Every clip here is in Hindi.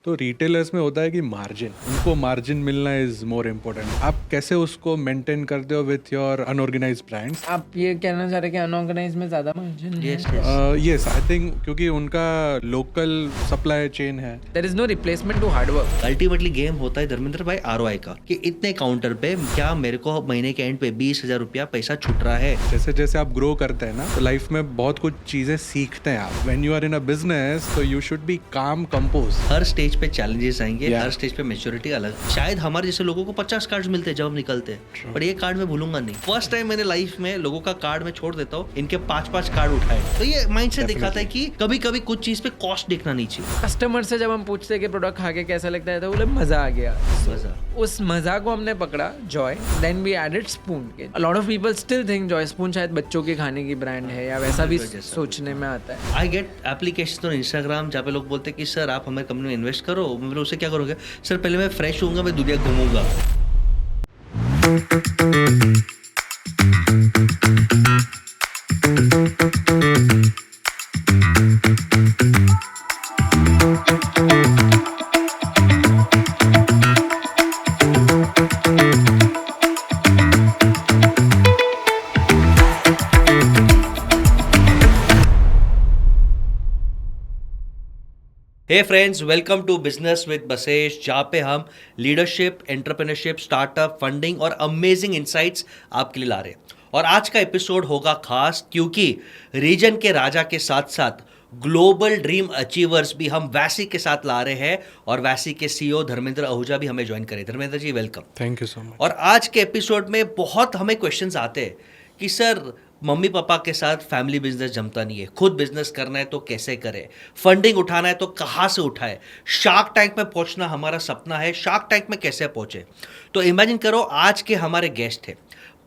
तो रिटेलर्स में होता है कि मार्जिन, उनको मार्जिन मिलना इज मोर इम्पोर्टेंट। आप कैसे उसको मेंटेन करते हो विथ योर अनऑर्गेनाइज्ड ब्रांड्स? आप ये कहना चाह रहे हैं कि अनऑर्गेनाइज में ज़्यादा मार्जिन है? Yes, yes. Yes, I think क्योंकि उनका लोकल सप्लाई चेन है। There is no replacement to hard work. Ultimately game होता है धर्मेंद्र भाई ROI का, कि इतने काउंटर पे क्या मेरे को महीने के एंड पे 20,000 रुपया पैसा छूट रहा है। जैसे जैसे आप ग्रो करते हैं ना, तो लाइफ में बहुत कुछ चीजें सीखते हैं आप। When you are in a business, तो you should be calm compose. हर स्टेज पे चैलेंजेस आएंगे, Yeah. हर स्टेज पे मैच्योरिटी अलग। शायद हमारे जैसे लोगों को 50 कार्ड मिलते हैं जब हम निकलते हैं, पर ये कार्ड मैं भूलूंगा नहीं। फर्स्ट टाइम मैंने लाइफ में लोगों का कार्ड में छोड़ देता हूँ, इनके 5-5 कार्ड उठाए। तो ये माइंडसेट दिखाता है कि कभी कभी कुछ चीज पे कॉस्ट देखना नहीं चाहिए। कस्टमर से जब हम पूछते हैं कि प्रोडक्ट खा के कैसा लगता है तो बोले मज़ा आ गया। मजा। उस मज़ा को हमने पकड़ा, Joy, then we added spoon के। A lot of people still think Joy Spoon शायद बच्चों के खाने की ब्रांड है या वैसा भी सोचने में आता है। I get application on Instagram जहाँ पे लोग बोलते हैं कि सर आप हमारे कंपनी में इन्वेस्ट करो। मैं बोला उससे क्या करोगे? सर पहले मैं फ्रेश होऊंगा, मैं दुनिया घूमूंगा। Hey friends, welcome to business with Basesh, जहाँ पे हम लीडरशिप, एंटरप्रेन्योरशिप, स्टार्टअप, फंडिंग और अमेजिंग इंसाइट्स आपके लिए ला रहे हैं। और आज का एपिसोड होगा खास, क्योंकि रीजन के राजा के साथ साथ ग्लोबल ड्रीम अचीवर्स भी हम वैसी के साथ ला रहे हैं, और वैसी के CEO धर्मेंद्र आहूजा भी हमें ज्वाइन करें। Dharmendra ji welcome. Thank you so much. और आज के एपिसोड में बहुत हमें क्वेश्चंस आते हैं कि सर मम्मी पापा के साथ फैमिली बिजनेस जमता नहीं है, खुद बिजनेस करना है तो कैसे करें, फंडिंग उठाना है तो कहाँ से उठाए, शार्क टैंक में पहुंचना हमारा सपना है, शार्क टैंक में कैसे पहुंचे। तो इमेजिन करो आज के हमारे गेस्ट थे,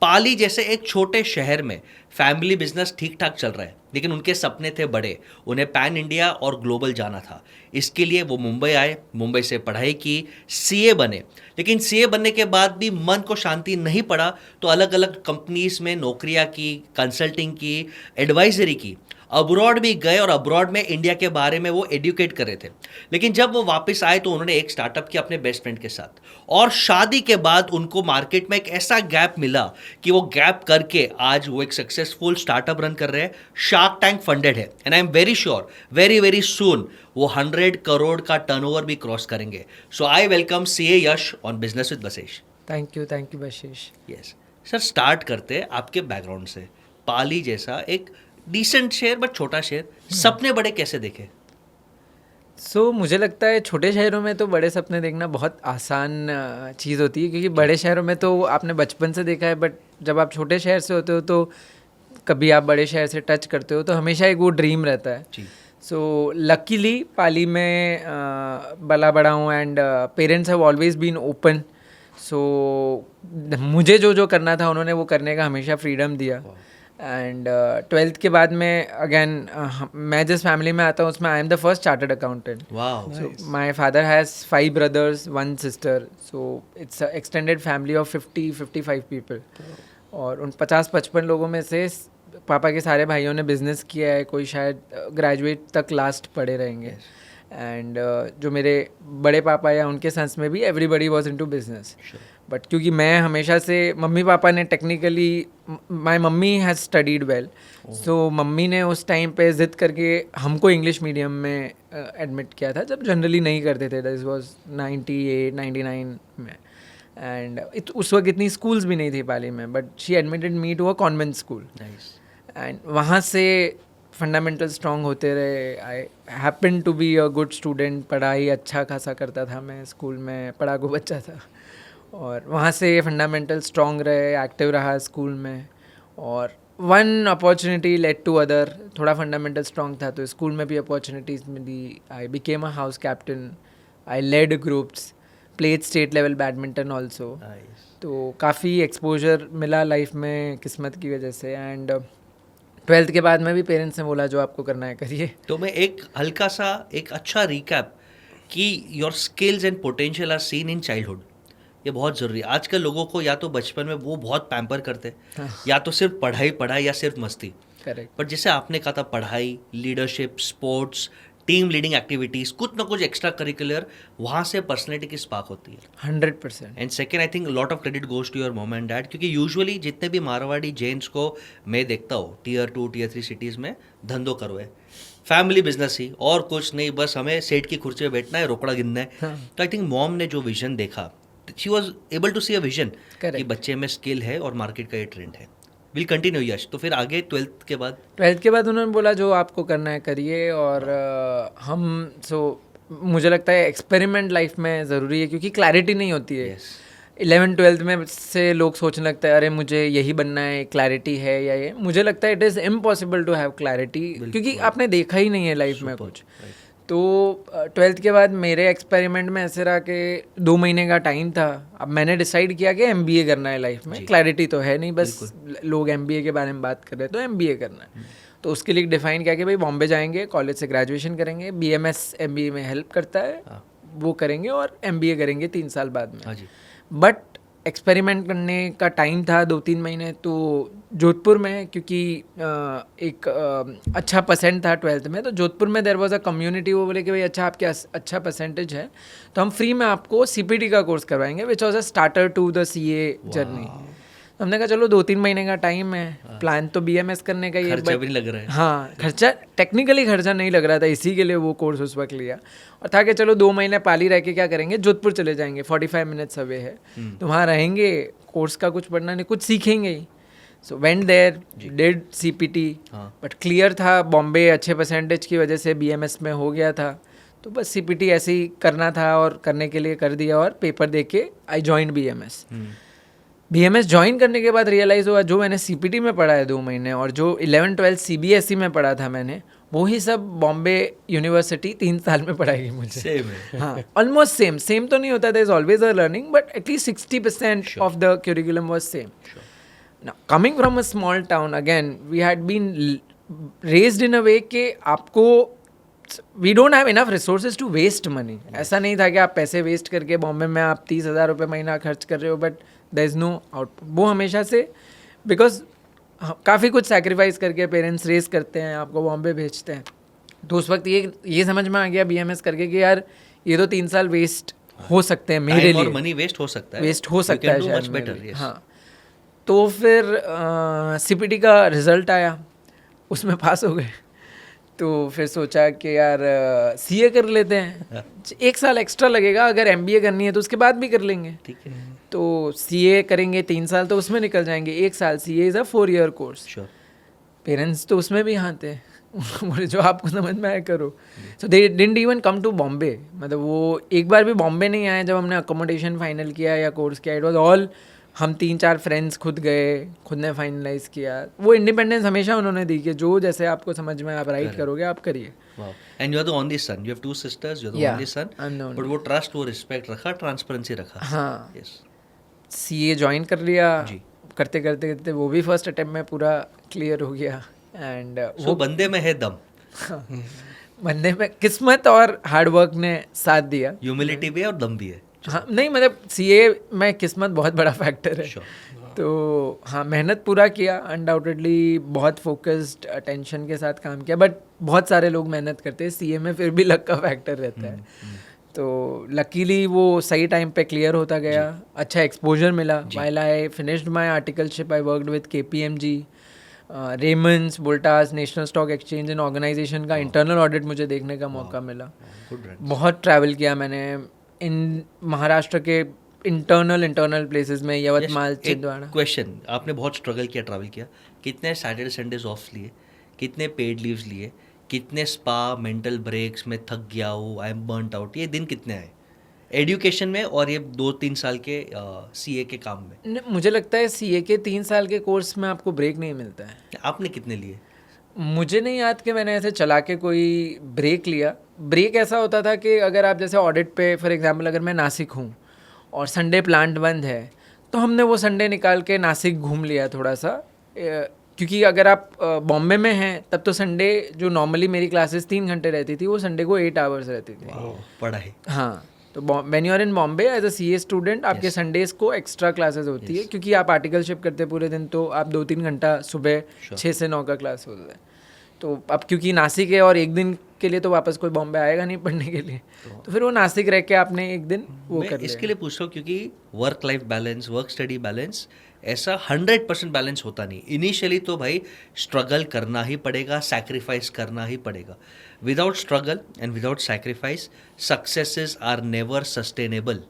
पाली जैसे एक छोटे शहर में फैमिली बिजनेस ठीक ठाक चल रहा है, लेकिन उनके सपने थे बड़े, उन्हें पैन इंडिया और ग्लोबल जाना था। इसके लिए वो मुंबई आए, मुंबई से पढ़ाई की, CA बने। लेकिन CA बनने के बाद भी मन को शांति नहीं पड़ा, तो अलग अलग कंपनीज में नौकरियां की, कंसल्टिंग की, एडवाइजरी की, अब्रॉड भी गए, और अब्रॉड में इंडिया के बारे में वो एडुकेट कर रहे थे। लेकिन जब वो वापस आए तो उन्होंने एक स्टार्टअप किया अपने बेस्ट फ्रेंड के साथ, और शादी के बाद उनको मार्केट में एक ऐसा गैप मिला कि वो गैप करके आज वो एक सक्सेसफुल स्टार्टअप रन कर रहे हैं। शार्क टैंक फंडेड है, and I am very sure very very soon वो 100 करोड़ का टर्नओवर भी क्रॉस करेंगे। So I welcome CA Yash on business with Basesh. Thank you Bashish. Yes sir, start करते हैं आपके बैकग्राउंड से। पाली जैसा एक डिसेंट शहर बट छोटा शहर, सपने बड़े कैसे देखे? मुझे लगता है छोटे शहरों में तो बड़े सपने देखना बहुत आसान चीज़ होती है, क्योंकि बड़े शहरों में तो आपने बचपन से देखा है, बट जब आप छोटे शहर से होते हो तो कभी आप बड़े शहर से टच करते हो तो हमेशा एक वो ड्रीम रहता है। जी। लकीली पाली में पला बड़ा हूँ, and parents have always been open. मुझे जो जो करना था उन्होंने वो करने का हमेशा फ्रीडम दिया। एंड 12th के बाद में अगेन मैं जिस फैमिली में आता हूँ उसमें I am the first chartered accountant. Wow. My father has 5 brothers, 1 sister, so it's extended family of 50-55 people. और उन 50-55 लोगों में से पापा के सारे भाइयों ने बिजनेस किया है, कोई शायद ग्रेजुएट तक लास्ट पढ़े रहेंगे। एंड जो मेरे बड़े पापा या उनके सन्स में भी everybody was into business. But क्योंकि मैं हमेशा से, मम्मी पापा ने technically, my mummy has studied well, so mummy ने उस टाइम पे ज़िद करके हमको इंग्लिश मीडियम में एडमिट किया था, जब जनरली नहीं करते थे। दिस वॉज 98-99 में। एंड उस वक्त इतनी स्कूल्स भी नहीं थी पाली में, but she admitted me to a convent school. And वहाँ से फंडामेंटल स्ट्रॉन्ग होते रहे। I happen to be a good student, पढ़ाई अच्छा खासा करता था मैं, स्कूल में पढ़ाकू बच्चा था, और वहाँ से फंडामेंटल स्ट्रॉन्ग रहे, एक्टिव रहा स्कूल में। और one opportunity led to other, थोड़ा फंडामेंटल स्ट्रॉन्ग था तो स्कूल में भी अपॉर्चुनिटीज़ मिली। I became a house captain, I led groups, played state level badminton also. तो काफ़ी एक्सपोजर मिला लाइफ में किस्मत की वजह से। एंड 12th के बाद में भी पेरेंट्स ने बोला जो आपको करना है करिए। तो मैं एक हल्का सा एक अच्छा रिकैप कि your skills and potential are seen in childhood, ये बहुत ज़रूरी है। आजकल लोगों को या तो बचपन में वो बहुत पैम्पर करते हैं, या तो सिर्फ पढ़ाई या सिर्फ मस्ती। करेक्ट। बट जैसे आपने कहा था, पढ़ाई, leadership, sports, team leading activities, कुछ ना कुछ एक्स्ट्रा करिकुलर, वहाँ से पर्सनैलिटी की स्पार्क होती है। 100%। And second, I think lot of credit goes to your mom and dad, क्योंकि यूजुअली जितने भी मारवाड़ी जेंट्स को मैं देखता हूँ Tier 2 Tier 3 सिटीज़ में, धंधो करो है, फैमिली बिजनेस ही, और कुछ नहीं, बस हमें सेठ की कुर्सी पे बैठना है, रोकड़ा गिनना है। तो आई थिंक मॉम ने जो विजन देखा, she was able to see a vision कि बच्चे में स्किल है और मार्केट का ये ट्रेंड है। विल कंटिन्यू यश। तो फिर आगे 12th के बाद? 12th के बाद उन्होंने बोला जो आपको करना है करिए, और मुझे लगता है एक्सपेरिमेंट लाइफ में ज़रूरी है, क्योंकि क्लैरिटी नहीं होती है। 11th-12th में से लोग सोचने लगता है अरे मुझे यही बनना है, क्लैरिटी है या ये। मुझे लगता है it is impossible to have clarity, क्योंकि आपने देखा ही नहीं है लाइफ में कुछ। तो 12th के बाद मेरे एक्सपेरिमेंट में ऐसे रहा कि 2 महीने का टाइम था। अब मैंने डिसाइड किया कि MBA करना है लाइफ में। क्लैरिटी तो है नहीं, बस लोग MBA के बारे में बात कर रहे हैं, तो MBA करना है। तो उसके लिए डिफाइन किया कि भाई बॉम्बे जाएंगे, कॉलेज से ग्रेजुएशन करेंगे, BMS MBA में हेल्प करता है, वो करेंगे, और MBA करेंगे 3 साल बाद में। बट एक्सपेरिमेंट करने का टाइम था 2-3 महीने, तो जोधपुर में, क्योंकि एक अच्छा परसेंट था 12th में, तो जोधपुर में देयर वाज अ कम्युनिटी। वो बोले कि भाई अच्छा आपके अच्छा परसेंटेज है तो हम फ्री में आपको CPT का कोर्स करवाएंगे, which was a starter to the CA journey. हमने कहा चलो 2-3 महीने का टाइम है, प्लान तो BMS करने का ही है, खर्चा भी नहीं लग रहा है। हाँ, खर्चा टेक्निकली खर्चा नहीं लग रहा था, इसी के लिए वो कोर्स उस वक्त लिया। और था कि चलो 2 महीने पाली रह के क्या करेंगे, जोधपुर चले जाएंगे, 45 मिनट्स अवे है, तो वहाँ रहेंगे, कोर्स का कुछ पढ़ना नहीं, कुछ सीखेंगे ही। So went there, did CPT, but clear था बॉम्बे अच्छे परसेंटेज की वजह से BMS में हो गया था, तो बस CPT ऐसे ही करना था और करने के लिए कर दिया, और पेपर दे के I joined BMS। BMS join करने के बाद रियलाइज़ हुआ जो मैंने CPT में पढ़ा है 2 महीने, और जो 11-12 CBSE में पढ़ा था मैंने, वही सब बॉम्बे यूनिवर्सिटी 3 साल में पढ़ाएगी मुझे। सेम है। हाँ, ऑलमोस्ट सेम तो नहीं होता, there is always a learning, but at least 60% of the curriculum was same. Now, coming from a small town, again, we had been raised in a way कि आपको we don't have enough resources to waste money. ऐसा नहीं था कि आप पैसे वेस्ट करके बॉम्बे में आप 30,000 रुपये महीना खर्च कर रहे हो, but there is no output. वो हमेशा से, बिकॉज काफ़ी कुछ सैक्रिफाइस करके पेरेंट्स रेस करते हैं, आपको बॉम्बे भेजते हैं, तो उस वक्त ये समझ में आ गया BMS करके कि यार ये तो 3 साल वेस्ट हो सकते हैं मेरे लिए, मनी वेस्ट हो सकता है, वेस्ट हो सकता है शायद बेटर। मेरे लिए। हाँ, तो फिर CPT का रिजल्ट आया, उसमें पास हो गए, तो फिर सोचा कि यार CA कर लेते हैं, 1 साल एक्स्ट्रा लगेगा, अगर MBA करनी है तो उसके बाद भी कर लेंगे। ठीक है, तो CA करेंगे 3 साल तो उसमें निकल जाएंगे, 1 साल CA is a 4-year course. Parents तो उसमें भी हाँ थे, बोले जो आपको समझ में आया करो। So they didn't even come to Bombay, मतलब वो एक बार भी बॉम्बे नहीं आए जब हमने अकोमोडेशन फाइनल किया या कोर्स किया। इट वॉज ऑल हम 3-4 फ्रेंड्स खुद गए, खुद ने फाइनलाइज किया। वो इंडिपेंडेंस हमेशा उन्होंने दी कि जो जैसे आपको समझ में आप राइट करोगे आप करिए। And you are the only son, you have 2 sisters, you are the only son, but वो ट्रस्ट, वो रिस्पेक्ट रखा, ट्रांसपेरेंसी रखा। हाँ, यस। CA ज्वाइन कर लिया, करते करते करते वो भी फर्स्ट अटेम्प्ट में पूरा क्लियर हो गया। एंड वो बंदे में है दम, बंदे में किस्मत और हार्ड वर्क ने साथ दिया, ह्यूमिलिटी भी है और दम भी है। हाँ, नहीं मतलब CA में किस्मत बहुत बड़ा फैक्टर है। तो हाँ, मेहनत पूरा किया, अनडाउटेडली बहुत फोकस्ड अटेंशन के साथ काम किया, बट बहुत सारे लोग मेहनत करते हैं CA में, फिर भी लक का फैक्टर रहता है। तो लकीली वो सही टाइम पे क्लियर होता गया, अच्छा एक्सपोजर मिला। While I finished my articleship I worked with KPMG, Raymonds, Voltas, National Stock Exchange and organisation का इंटरनल ऑडिट मुझे देखने का मौका मिला। बहुत ट्रैवल किया मैंने इन महाराष्ट्र के इंटरनल प्लेसेस में, यवतमाल, छिंदवाड़ा। क्वेश्चन, आपने बहुत स्ट्रगल किया, ट्रैवल किया, कितने सैटरडे संडेज ऑफ लिए, कितने पेड लीव्स लिए, कितने स्पा, मेंटल ब्रेक्स में थक गया हूँ, आई एम बर्नट आउट, ये दिन कितने आए एजुकेशन में और ये 2-3 साल के CA के काम में? मुझे लगता है CA के 3 साल के कोर्स में आपको ब्रेक नहीं मिलता है। आपने कितने लिए? मुझे नहीं याद कि मैंने ऐसे चला के कोई ब्रेक लिया। ब्रेक ऐसा होता था कि अगर आप जैसे ऑडिट पे फॉर एग्जांपल अगर मैं नासिक हूँ और संडे प्लांट बंद है, तो हमने वो संडे निकाल के नासिक घूम लिया थोड़ा सा, क्योंकि अगर आप बॉम्बे में हैं तब तो संडे जो नॉर्मली मेरी क्लासेस 3 घंटे रहती थी वो संडे को 8 आवर्स रहती थी। पढ़ाई। हाँ, तो when you are in Bombay as a CA student, आपके संडेज को एक्स्ट्रा क्लासेस होती है, क्योंकि आप आर्टिकलशिप करते पूरे दिन, तो आप 2-3 घंटा सुबह 6 से 9 का क्लास होता है। तो अब क्योंकि नासिक है और एक दिन के लिए तो वापस कोई बॉम्बे आएगा नहीं पढ़ने के लिए, तो फिर वो नासिक रह के आपने एक दिन वो मैं कर इसके लिया। लिए पूछ रहा हूँ क्योंकि work life balance, work study balance ऐसा 100% बैलेंस होता नहीं। इनिशियली तो भाई स्ट्रगल करना ही पड़ेगा, सैक्रिफाइस करना ही पड़ेगा। Without struggle and without sacrifice successes are never sustainable.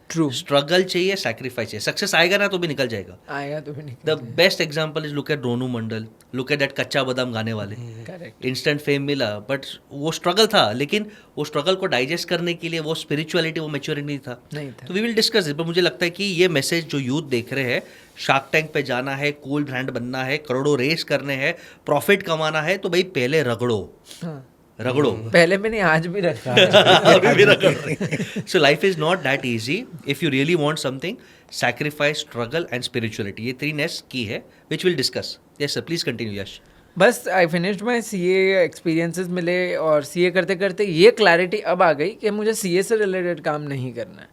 True, struggle चाहिए, सैक्रिफाइस चाहिए, सक्सेस आएगा ना तो भी निकल जाएगा। आएगा तो भी नहीं। The best example is look at Ronu Mandal, look at that कच्चा बादाम गाने वाले। करेक्ट, इंस्टेंट फेम मिला बट वो स्ट्रगल था, लेकिन वो स्ट्रगल को डाइजेस्ट करने के लिए वो स्पिरिचुअलिटी, वो मैच्योरिटी नहीं था। नहीं था। तो वी विल डिस्कस इट, पर मुझे लगता है कि ये मैसेज जो यूथ देख रहे हैं, शार्क टैंक पे जाना है, कूल ब्रांड बनना है, करोड़ों रेस करने हैं, प्रॉफिट कमाना है, तो भाई पहले रगड़ो, हाँ, रगड़ो। पहले में नहीं, आज भी रखा। अभी भी रगड़ रहे हैं। So life is not that easy. If you really want something, sacrifice, struggle and spirituality. ये 3 S की है, which we'll discuss. Yes sir, please continue Yash. बस I finished my CA experiences मिले, और CA करते करते ये क्लैरिटी अब आ गई कि मुझे CA से रिलेटेड काम नहीं करना है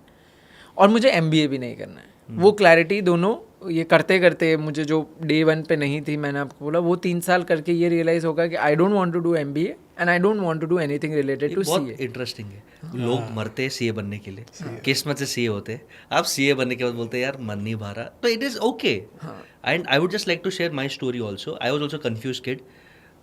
और मुझे MBA भी नहीं करना है। वो क्लैरिटी दोनों ये करते करते मुझे जो डे 1 पे नहीं थी, मैंने आपको बोला, वो 3 साल करके ये रियलाइज़ होगा कि I don't want to do MBA and I don't want to do anything related to बहुत CA। इंटरेस्टिंग है। लोग मरते हैं CA बनने के लिए, किस्मत से CA होते हैं। आप CA बनने के बाद बोलते हैं यार मन नहीं भा रहा, तो it is okay. And I would just like to share my story also. I was also confuse kid.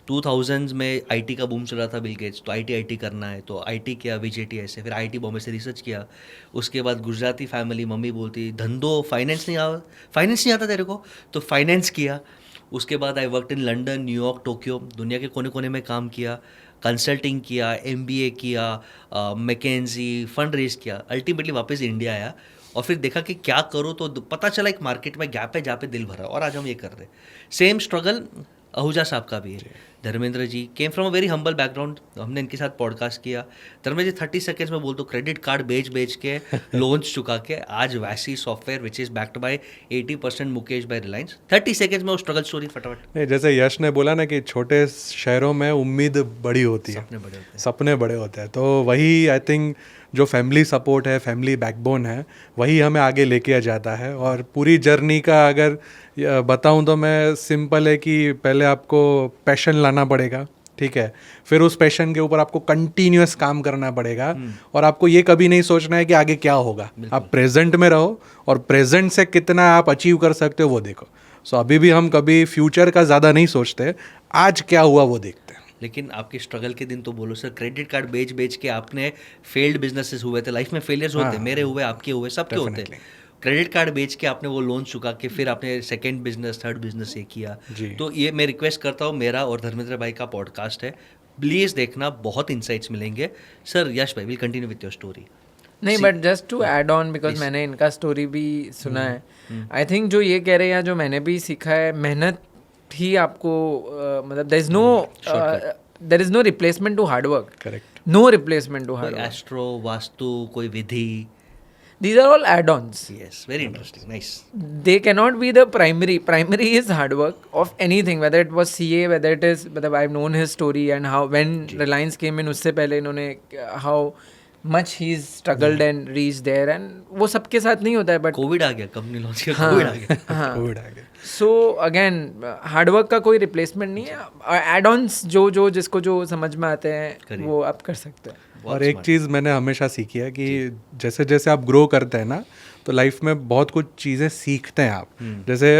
2000s में IT का बूम चल रहा था, बिल गेट्स, तो IT करना है, तो IT किया, VJT ऐसे, फिर IIT बॉम्बे से रिसर्च किया। उसके बाद गुजराती फैमिली, मम्मी बोलती धंधो फाइनेंस नहीं आता तेरे को, तो फाइनेंस किया। उसके बाद I worked in London, New York, Tokyo, दुनिया के कोने कोने में काम किया, कंसल्टिंग किया, MBA किया, मैकेंजी, फंड रेज किया। अल्टीमेटली वापस इंडिया आया और फिर देखा कि क्या करूँ, तो पता चला एक मार्केट में गैप है जहाँ पे दिल भरा, और आज हम ये कर रहे। सेम स्ट्रगल आहूजा साहब का भी है। Dharmendra ji came from a very humble background, हमने इनके साथ पॉडकास्ट किया। धर्मेंद्र जी 30 सेकेंड्स में बोल दो, क्रेडिट कार्ड बेच के लोन्स चुका के आज वैसी software which is backed by 80% Mukesh by Reliance. 30 seconds में वो स्ट्रगल स्टोरी फटाफट। नहीं, जैसे यश ने बोला ना कि छोटे शहरों में उम्मीद बड़ी होती है, सपने बड़े होते हैं। सपने बड़े होते हैं, तो वही आई थिंक जो फैमिली सपोर्ट है, फैमिली बैकबोन है, वही हमें आगे लेके जाता है। और पूरी जर्नी का अगर बताऊं तो मैं सिंपल है कि पहले आपको पैशन लाना पड़ेगा, ठीक है, फिर उस पैशन के ऊपर आपको कंटिन्यूअस काम करना पड़ेगा, और आपको ये कभी नहीं सोचना है कि आगे क्या होगा। आप प्रेजेंट में रहो और प्रेजेंट से कितना आप अचीव कर सकते हो वो देखो। सो अभी भी हम कभी फ्यूचर का ज़्यादा नहीं सोचते, आज क्या हुआ वो देखते हैं। लेकिन आपके स्ट्रगल के दिन तो बोलो सर, क्रेडिट कार्ड बेच के आपने फेल्ड बिजनेसेस हुए थे, लाइफ में फेलियर्स होते, मेरे हुए, आपके हुए, सबके होते हैं। क्रेडिट कार्ड बेच के आपने वो लोन चुका के फिर आपने सेकंड बिजनेस, थर्ड बिजनेस ये किया। तो ये मैं रिक्वेस्ट करता हूँ, मेरा और धर्मेंद्र भाई का पॉडकास्ट है, प्लीज़ देखना, बहुत इंसाइट्स मिलेंगे। सर यश भाई will continue with your story. नहीं, but just to add on, because मैंने इनका स्टोरी भी सुना है। आई थिंक जो ये कह रहे हैं, जो मैंने भी सीखा है, मेहनत ही आपको मतलब there is no replacement to hard work. Correct, no replacement to hard work. Astro, vastu, कोई विधि, These are all add-ons. yes, very interesting, nice. They cannot be the primary. Primary is hard work of anything, whether it was CA, whether it is, मतलब I've known his story and how when Reliance came in, उससे पहले इन्होंने how much he's struggled and reached there, and वो सबके साथ नहीं होता है, but कोविड आ गया, कंपनी लॉन्च किया, कोविड आ गया। हाँ, कोविड आ गया। सो अगेन हार्डवर्क का कोई रिप्लेसमेंट नहीं है। एड-ऑन्स जो जिसको जो समझ में आते हैं वो आप कर सकते हैं। और एक चीज़ मैंने हमेशा सीखी है कि जैसे जैसे आप ग्रो करते हैं ना, तो लाइफ में बहुत कुछ चीज़ें सीखते हैं आप। जैसे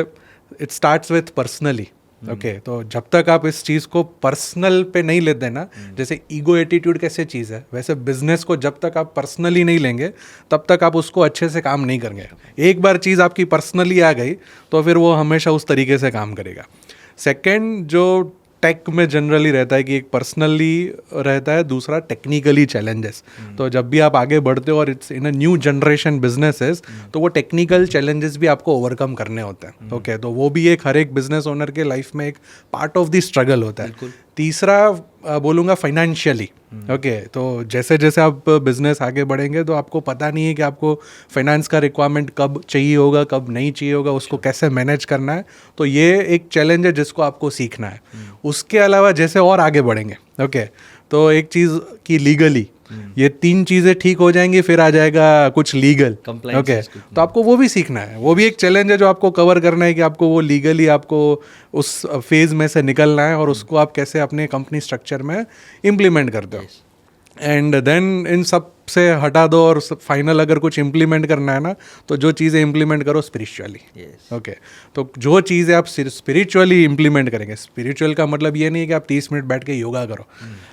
it starts with personally, okay, तो जब तक आप इस चीज़ को पर्सनल पे नहीं लेते ना, जैसे ईगो एटीट्यूड कैसे चीज़ है, वैसे बिजनेस को जब तक आप पर्सनली नहीं लेंगे तब तक आप उसको अच्छे से काम नहीं करेंगे। एक बार चीज़ आपकी पर्सनली आ गई तो फिर वो हमेशा उस तरीके से काम करेगा। सेकेंड, जो टेक में जनरली रहता है कि एक पर्सनली रहता है, दूसरा टेक्निकली चैलेंजेस। तो जब भी आप आगे बढ़ते हो और it's in a new generation businesses, तो वो टेक्निकल चैलेंजेस भी आपको ओवरकम करने होते हैं। ओके, तो वो भी एक हर एक बिजनेस ओनर के लाइफ में एक पार्ट ऑफ द स्ट्रगल होता है। तीसरा बोलूँगा फाइनेंशियली। ओके, तो जैसे जैसे आप बिजनेस आगे बढ़ेंगे तो आपको पता नहीं है कि आपको फाइनेंस का रिक्वायरमेंट कब चाहिए होगा, कब नहीं चाहिए होगा, उसको कैसे मैनेज करना है। तो ये एक चैलेंज है जिसको आपको सीखना है। उसके अलावा जैसे और आगे बढ़ेंगे, ओके, तो एक चीज़ की लीगली ये 3 चीज़ें ठीक हो जाएंगी, फिर आ जाएगा कुछ legal. Compliance okay, is good. तो आपको वो भी सीखना है, वो भी एक चैलेंज है जो आपको कवर करना है कि आपको वो लीगली आपको उस फेज में से निकलना है और उसको आप कैसे अपने कंपनी स्ट्रक्चर में इम्प्लीमेंट करते हो। एंड देन इन सब से हटा दो और फाइनल अगर कुछ इम्प्लीमेंट करना है ना, तो जो चीज़ें इम्प्लीमेंट करो स्पिरिचुअली। Yes. ओके, तो जो चीज़ें आप स्पिरिचुअली इम्प्लीमेंट करेंगे, स्पिरिचुअल का मतलब ये नहीं कि आप 30 मिनट बैठ के योगा करो।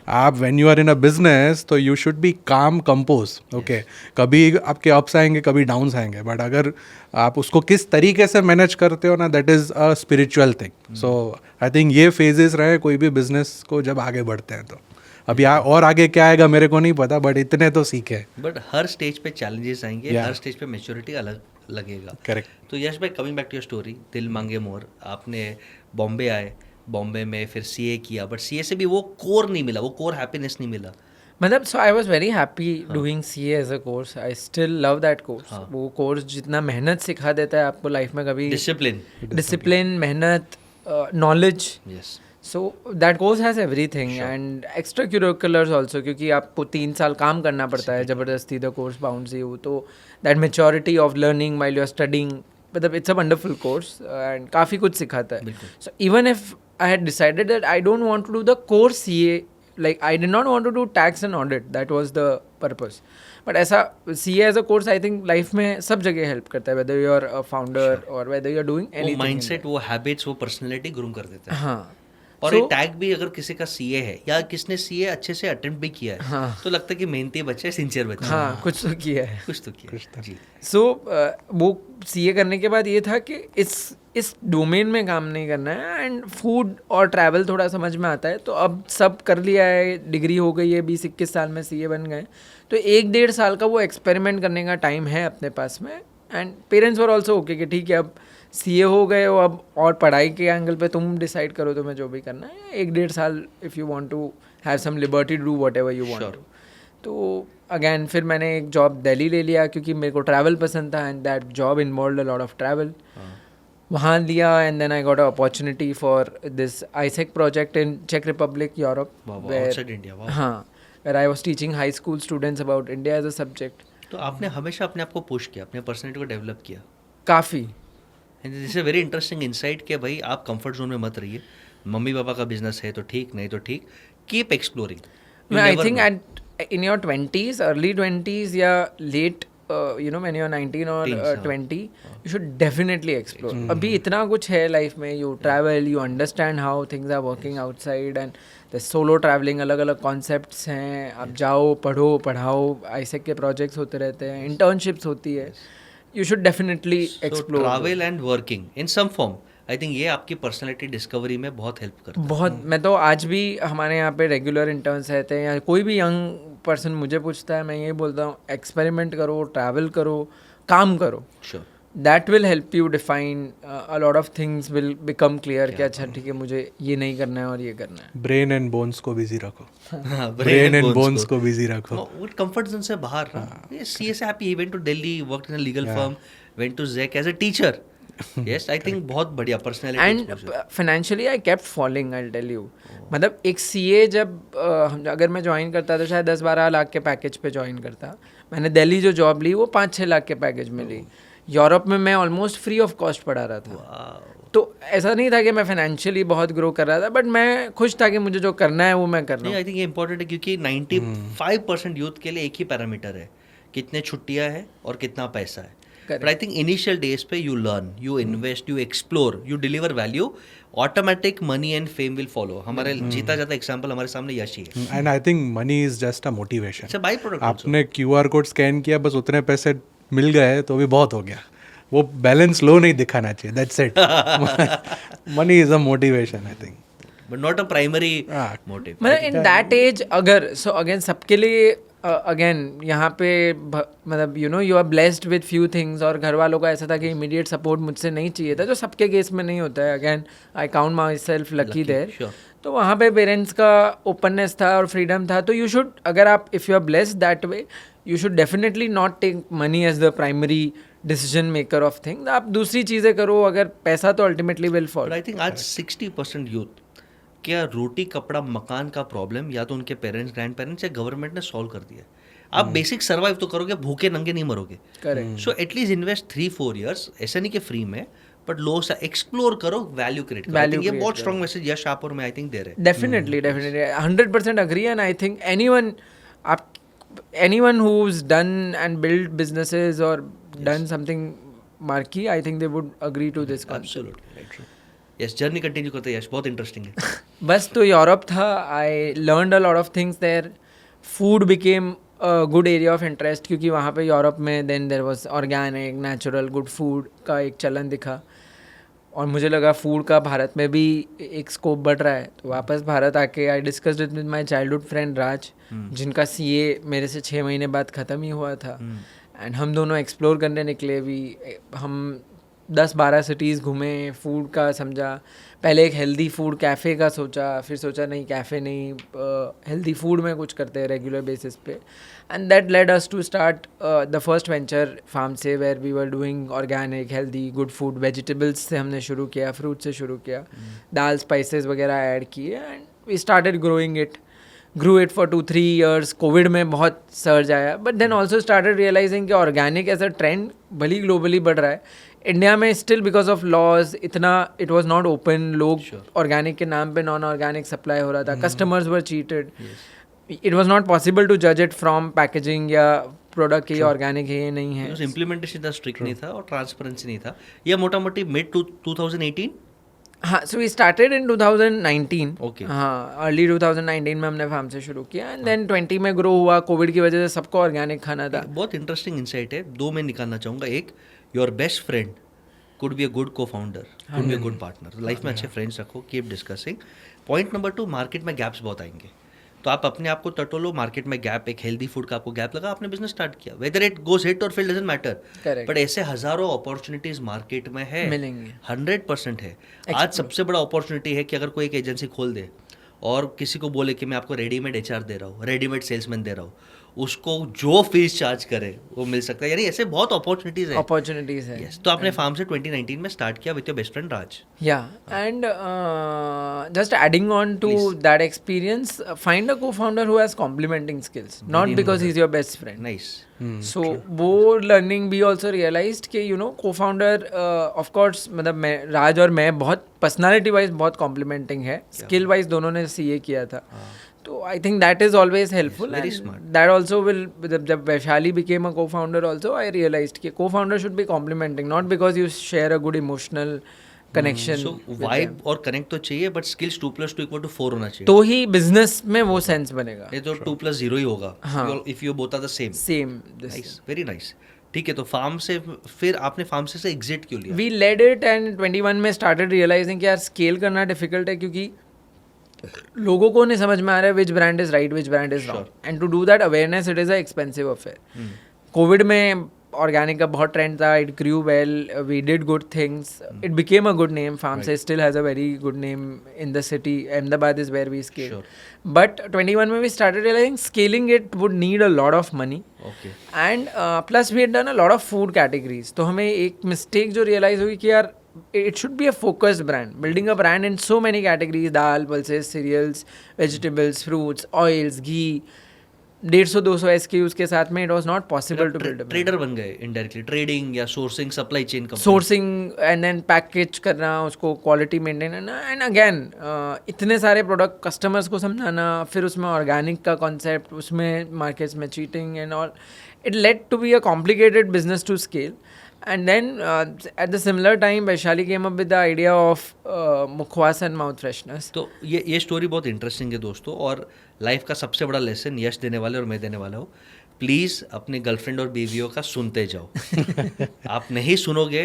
आप when you are in a business तो you should be calm compose. Okay, कभी आपके अप्स आएंगे, कभी डाउन्स आएंगे, बट अगर आप उसको किस तरीके से मैनेज करते हो ना, that is a spiritual thing. So I think ये फेजेस रहे कोई भी बिजनेस को जब आगे बढ़ते हैं। तो अभी और आगे क्या आएगा मेरे को नहीं पता, बट इतने तो सीखे। बट हर स्टेज पे चैलेंजेस आएंगे, Yeah. हर स्टेज पे मेच्योरिटी अलग लगेगा। करेक्ट। तो यश भाई, coming back to your story, दिल मांगे मोर, आपने बॉम्बे आए, बॉम्बे में फिर सीए किया, बट सीए से भी वो कोर नहीं मिला, वो कोर हैप्पीनेस नहीं मिला। मतलब so I was very happy doing CA as a course. I still love that course. वो कोर्स जितना मेहनत सिखा देता है आपको लाइफ में, कभी डिसिप्लिन, मेहनत, knowledge. Yes, so that course has everything and extra curriculars also, क्योंकि आपको 3 साल काम करना पड़ता है ज़बरदस्ती, द कोर्स बाउंड्स यू। तो that maturity of learning while you are studying, मतलब it's a wonderful course and काफ़ी कुछ सिखाता है। So even if I had decided that I don't want to do the course CA, like I did not want to do tax and audit, that was the purpose. But ऐसा CA as a course I think life में सब जगह help करता है, whether you are a founder or whether you are doing anything. वो माइंडसेट, वो हैबिट्स, वो पर्सनालिटी ग्रूम कर देता है। हाँ, और एक टैग भी अगर किसी का सीए है या किसने सीए अच्छे से अटेम्प्ट भी किया है, हाँ, तो लगता है कि मेहनती बच्चा है, सिंसियर बच्चा है। हाँ, कुछ तो किया है। कुछ तो किया जी। सो वो CA करने के बाद ये था कि इस डोमेन में काम नहीं करना है, एंड फूड और ट्रैवल थोड़ा समझ में आता है। तो अब सब कर लिया है, डिग्री हो गई है, 20-21 साल में CA बन गए, तो 1-1.5 साल का वो एक्सपेरिमेंट करने का टाइम है अपने पास में। And parents were also okay कि ठीक है अब CA हो गए हो, अब और पढ़ाई के एंगल पे तुम डिसाइड करो तुम्हें जो भी करना है, 1-1.5 साल if you want to have some liberty to do whatever you want to. तो अगेन फिर मैंने एक जॉब दिल्ली ले लिया क्योंकि मेरे को ट्रैवल पसंद था, and that job involved a lot of travel. वहाँ लिया, and then I got a opportunity for this ISEC project in चेक रिपब्लिक, यूरोप, आउटसाइड इंडिया। हाँ, where I was teaching high school students about India as a subject. तो आपने हमेशा अपने आप को पुश किया, अपने पर्सनैलिटी को डेवलप किया। काफ़ी। And this is a very interesting insight कि भाई आप कंफर्ट जोन में मत रहिए, मम्मी पापा का बिजनेस है तो ठीक, नहीं तो ठीक, keep exploring. I think at in your 20s, early 20s या late you know when you're 19 or 20, you should definitely explore. अभी इतना कुछ है लाइफ में, you travel, you understand how things are working outside, and the solo traveling, अलग अलग concepts हैं, आप जाओ, पढ़ो, पढ़ाओ, ISEC के projects होते रहते हैं, internships होती है, you should definitely explore. Travel and working in some form, I think ये आपकी पर्सनैलिटी डिस्कवरी में बहुत हेल्प करता है। बहुत। मैं तो आज भी हमारे यहाँ पे रेगुलर इंटर्न्स रहते हैं, या कोई भी यंग पर्सन मुझे पूछता है, मैं ये बोलता हूँ एक्सपेरिमेंट करो, ट्रैवल करो, काम करो। Sure, that will help you define a lot of things, will become clear कि अच्छा ठीक है मुझे ये नहीं करना है और ये करना है। ब्रेन एंड बोन्स को बिजी रखो, ब्रेन एंड बोन्स को बिजी रखो। वो कंफर्ट जोन से बाहर। ये सीए से happy, went to Delhi, worked in a legal firm, went to ज़ेक as a teacher. Yes, I think बहुत बढ़िया personality. And financially I kept falling, I tell you. मतलब एक CA जब अगर मैं ज्वाइन करता तो शायद 10-12 लाख के पैकेज पे ज्वाइन करता। मैंने दिल्ली जो जॉब ली वो 5-6 लाख के पैकेज में ली। यूरोप में मैं ऑलमोस्ट फ्री ऑफ कॉस्ट पढ़ा रहा था। तो ऐसा नहीं था कि मैं फाइनेंशियली बहुत ग्रो कर रहा था, बट मैं खुश था कि मुझे जो करना है वो मैं कर रहा हूँ। आई थिंक ये इंपॉर्टेंट है क्योंकि 95% यूथ के लिए एक ही पैरामीटर है, कितने छुट्टियां हैं और कितना पैसा है। But I think initial days पे you learn, you invest, you explore, you deliver value, automatic money and fame will follow. हमारे जीता जाता एग्जांपल हमारे सामने यश ही है। And I think money is just a motivation. It's a by product. आपने QR कोड स्कैन किया, बस उतने पैसे मिल गए तो भी बहुत हो गया। वो बैलेंस लो नहीं दिखाना चाहिए, that's it. Money is a motivation, I think, but not a primary motive. मतलब इन दैट एज अगर सो अगेन सबके लिए अगेन यहाँ पे मतलब you know you are blessed with few things, और घर वालों का ऐसा था कि इमीडिएट सपोर्ट मुझसे नहीं चाहिए था, जो सबके केस में नहीं होता है। Again I count my self lucky there. तो वहाँ पे पेरेंट्स का ओपननेस था और फ्रीडम था। तो यू शुड, अगर आप if you are blessed that way, you should definitely not take money as the primary decision maker of things. आप दूसरी चीज़ें करो, अगर पैसा तो ultimately will follow. I think आज 60% यूथ क्या रोटी कपड़ा मकान का प्रॉब्लम या तो उनके पेरेंट्स ग्रैंड पेरेंट्स या गवर्नमेंट ने सॉल्व कर दिया है। आप बेसिक सर्वाइव तो करोगे, भूखे नंगे नहीं मरोगे। Correct. So at least invest 3-4 years, ऐसा नहीं कि फ्री में, बट लो सा एक्सप्लोर करो, वैल्यू क्रिएट करो। I think ये बहुत स्ट्रॉन्ग मैसेज यश आप और मैं आई थिंक दे रहे हैं। Definitely, 100% agree. And I think anyone who's done and built businesses or done something marquee, I think they would agree to this concept. Absolutely. Yes, journey continue करते हैं यश, बहुत इंटरेस्टिंग है। बस तो यूरोप था, I learned a lot of things there. Food became a good area of interest, क्योंकि वहाँ पे यूरोप में then there was organic natural good food का एक चलन दिखा, और मुझे लगा फूड का भारत में भी एक स्कोप बढ़ रहा है। तो वापस भारत आके I discussed it with my childhood friend Raj, जिनका सीए मेरे से 6 महीने बाद ख़त्म ही हुआ था। एंड हम दोनों एक्सप्लोर करने निकले भी। हम 10-12 सिटीज़ घूमे, फूड का समझा। पहले एक हेल्दी फूड कैफ़े का सोचा, फिर सोचा नहीं कैफ़े नहीं, हेल्दी फूड में कुछ करते हैं रेगुलर बेसिस पे। And that led us to start the first venture Farmse, where we were doing organic healthy good food. Vegetables से हमने शुरू किया, फ्रूट से शुरू किया, दाल स्पाइसेस वगैरह ऐड किए, and we started growing it. grew it for 2-3 years. Covid में बहुत सर्ज आया, but then also started realizing कि ऑर्गेनिक एज अ ट्रेंड भली ग्लोबली बढ़ रहा है, इंडिया में स्टिल बिकॉज ऑफ लॉज इतना इट वाज नॉट ओपन। लोग ऑर्गेनिक के नाम पे नॉन ऑर्गेनिक सप्लाई हो रहा था, customers were cheated. It was not possible to जज इट फ्रॉम पैकेजिंग या प्रोडक्ट ये ऑर्गेनिक है ये नहीं है। इम्प्लीमेंटेशन इतना स्ट्रिक्ट नहीं था और ट्रांसपेरेंसी नहीं था। ये मोटा मोटी मिड 2018। हाँ, so we started in 2019। Okay. हाँ, अर्ली 2019 में हमने फार्म से शुरू किया, एंड देन 20 में ग्रो हुआ। कोविड की वजह से सबको ऑर्गेनिक खाना था। बहुत इंटरेस्टिंग इंसाइट है, दो मैं निकालना चाहूँगा। एक, your best friend could be a good co-founder, could be a good partner. Life में अच्छे फ्रेंड्स रखो, keep discussing. Point number 2, market में गैप्स बहुत आएंगे, तो आप अपने आप को टटोलो। मार्केट में गैप, एक हेल्दी फूड का आपको गैप लगा, आपने बिजनेस स्टार्ट किया, वेदर इट गोज हिट और fail doesn't matter. Correct. But ऐसे हजारों अपॉर्चुनिटीज मार्केट में है, मिलेंगे। 100% है। आज सबसे बड़ा अपॉर्चुनिटी है कि अगर कोई एक एजेंसी खोल दे और किसी को बोले कि मैं आपको रेडीमेड एचआर दे रहा हूँ, रेडीमेड सेल्समैन दे रहा हूँ, उसको जो फीस चार्ज करे वो मिल सकता है। यानी ऐसे बहुत अपॉर्चुनिटीज है। अपॉर्चुनिटीज है। Yes. तो आपने फार्म से 2019 में स्टार्ट किया with your best friend Raj. Yeah, and just adding on to that experience, find a co-founder who has complementing skills, not because he's your best friend. Nice. So वो learning भी also realized कि you know co-founder of course मतलब मैं राज और मैं बहुत personality wise बहुत complementing है, skill wise दोनों ने CA किया था। तो I think that is always helpful. Very and smart. That also will जब Vaishali became a co-founder also I realized कि co-founder should be complementing, not because you share a good emotional connection. So vibe और कनेक्ट तो चाहिए, बट स्किल्स 2+2 = 4 होना चाहिए। तो ही business में वो sense बनेगा। ये तो 2+0 ही होगा if you both are the same. Same. This. Nice, very nice. ठीक है, तो फार्म से फिर आपने फार्म से एग्जिट क्यों लिया? We led it and 21 में started realizing कि यार scale करना difficult है, क्योंकि लोगों को नहीं समझ में आ रहा है which brand is right, which brand is wrong. And to do that awareness, it is a expensive affair. Covid में ऑर्गेनिक का बहुत ट्रेंड था, it grew well, we did good things, it became a good name. Farmse still has a very good name in the city, Ahmedabad is where we scale. But 21 में we started realizing scaling it would need a lot of money, and plus we had done a lot of food categories. तो हमें एक मिस्टेक जो रियलाइज हुई कि यार it should be a focused brand, building a brand in so many categories, dal, pulses, cereals, vegetables, fruits, oils, ghee, 150-200 SKUs के साथ में it was not possible to build a brand. Trader बन गए इनडायरेक्टली, ट्रेडिंग या सोर्सिंग, सप्लाई चेन का सोर्सिंग एंड देन पैकेज करना, उसको क्वालिटी मेंटेन करना, एंड अगेन इतने सारे प्रोडक्ट कस्टमर्स को समझाना, फिर उसमें ऑर्गेनिक का कॉन्सेप्ट, उसमें मार्केट्स में cheating and all, it led to be a complicated business to scale. And then at the similar time, Vaishali came up with the idea of mukhwas and mouth freshness. तो ये स्टोरी बहुत इंटरेस्टिंग है दोस्तों, और लाइफ का सबसे बड़ा लेसन यश देने वाले और मैं देने वाला हूँ, प्लीज़ अपने गर्लफ्रेंड और बीवियों का सुनते जाओ. आप नहीं सुनोगे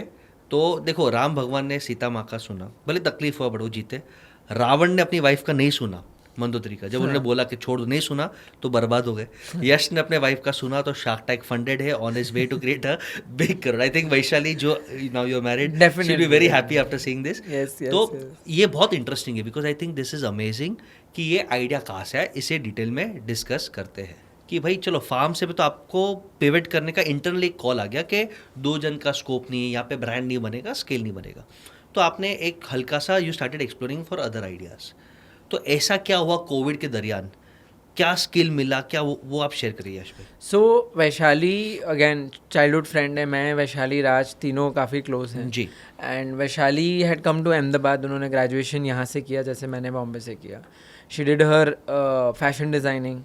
तो देखो, राम भगवान ने सीता माँ का सुना, भले तकलीफ हुआ बड़ो जीते. रावण ने अपनी वाइफ का नहीं सुना, मंदोदरी का, जब उन्होंने बोला कि छोड़ दो, नहीं सुना तो बर्बाद हो गए. यश ने अपने वाइफ का सुना तो शार्क टैंक फंडेड है, on his way to create a big crore. I think Vaishali, जो now you are married, she will be very happy after seeing this. तो ये बहुत इंटरेस्टिंग है, because I think this is amazing कि ये आइडिया कहाँ से है. इसे डिटेल में डिस्कस करते हैं कि भाई चलो, फार्म से भी तो आपको पिवट करने का इंटरनली कॉल आ गया कि 2 जन का स्कोप नहीं है, यहाँ पे ब्रांड नहीं बनेगा, स्केल नहीं बनेगा. तो आपने एक हल्का सा you started exploring for other ideas. तो ऐसा क्या हुआ कोविड के दरमियान, क्या स्किल मिला, क्या वो आप शेयर करिए यश भाई। So Vaishali again childhood friend है, मैं वैशाली राज तीनों काफ़ी क्लोज हैं जी। And Vaishali had come to Ahmedabad, उन्होंने ग्रेजुएशन यहाँ से किया जैसे मैंने बॉम्बे से किया. She did her fashion designing,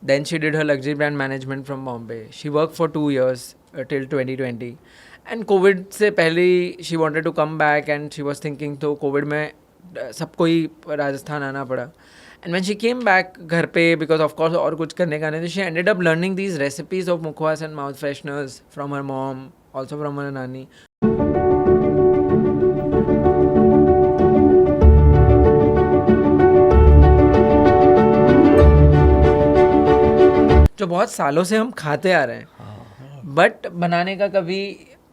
then she did her luxury brand management from Bombay. She work for 2 years till 2020 and covid से पहले she wanted to come back and she was thinking, तो कोविड में सबको ही राजस्थान आना पड़ा. And when she came back घर पे, because of course और कुछ करने का नहीं, she ended up learning these recipes of mukhwas and mouth fresheners from her mom, also from her nani. जो बहुत सालों से हम खाते आ रहे हैं, बट बनाने का कभी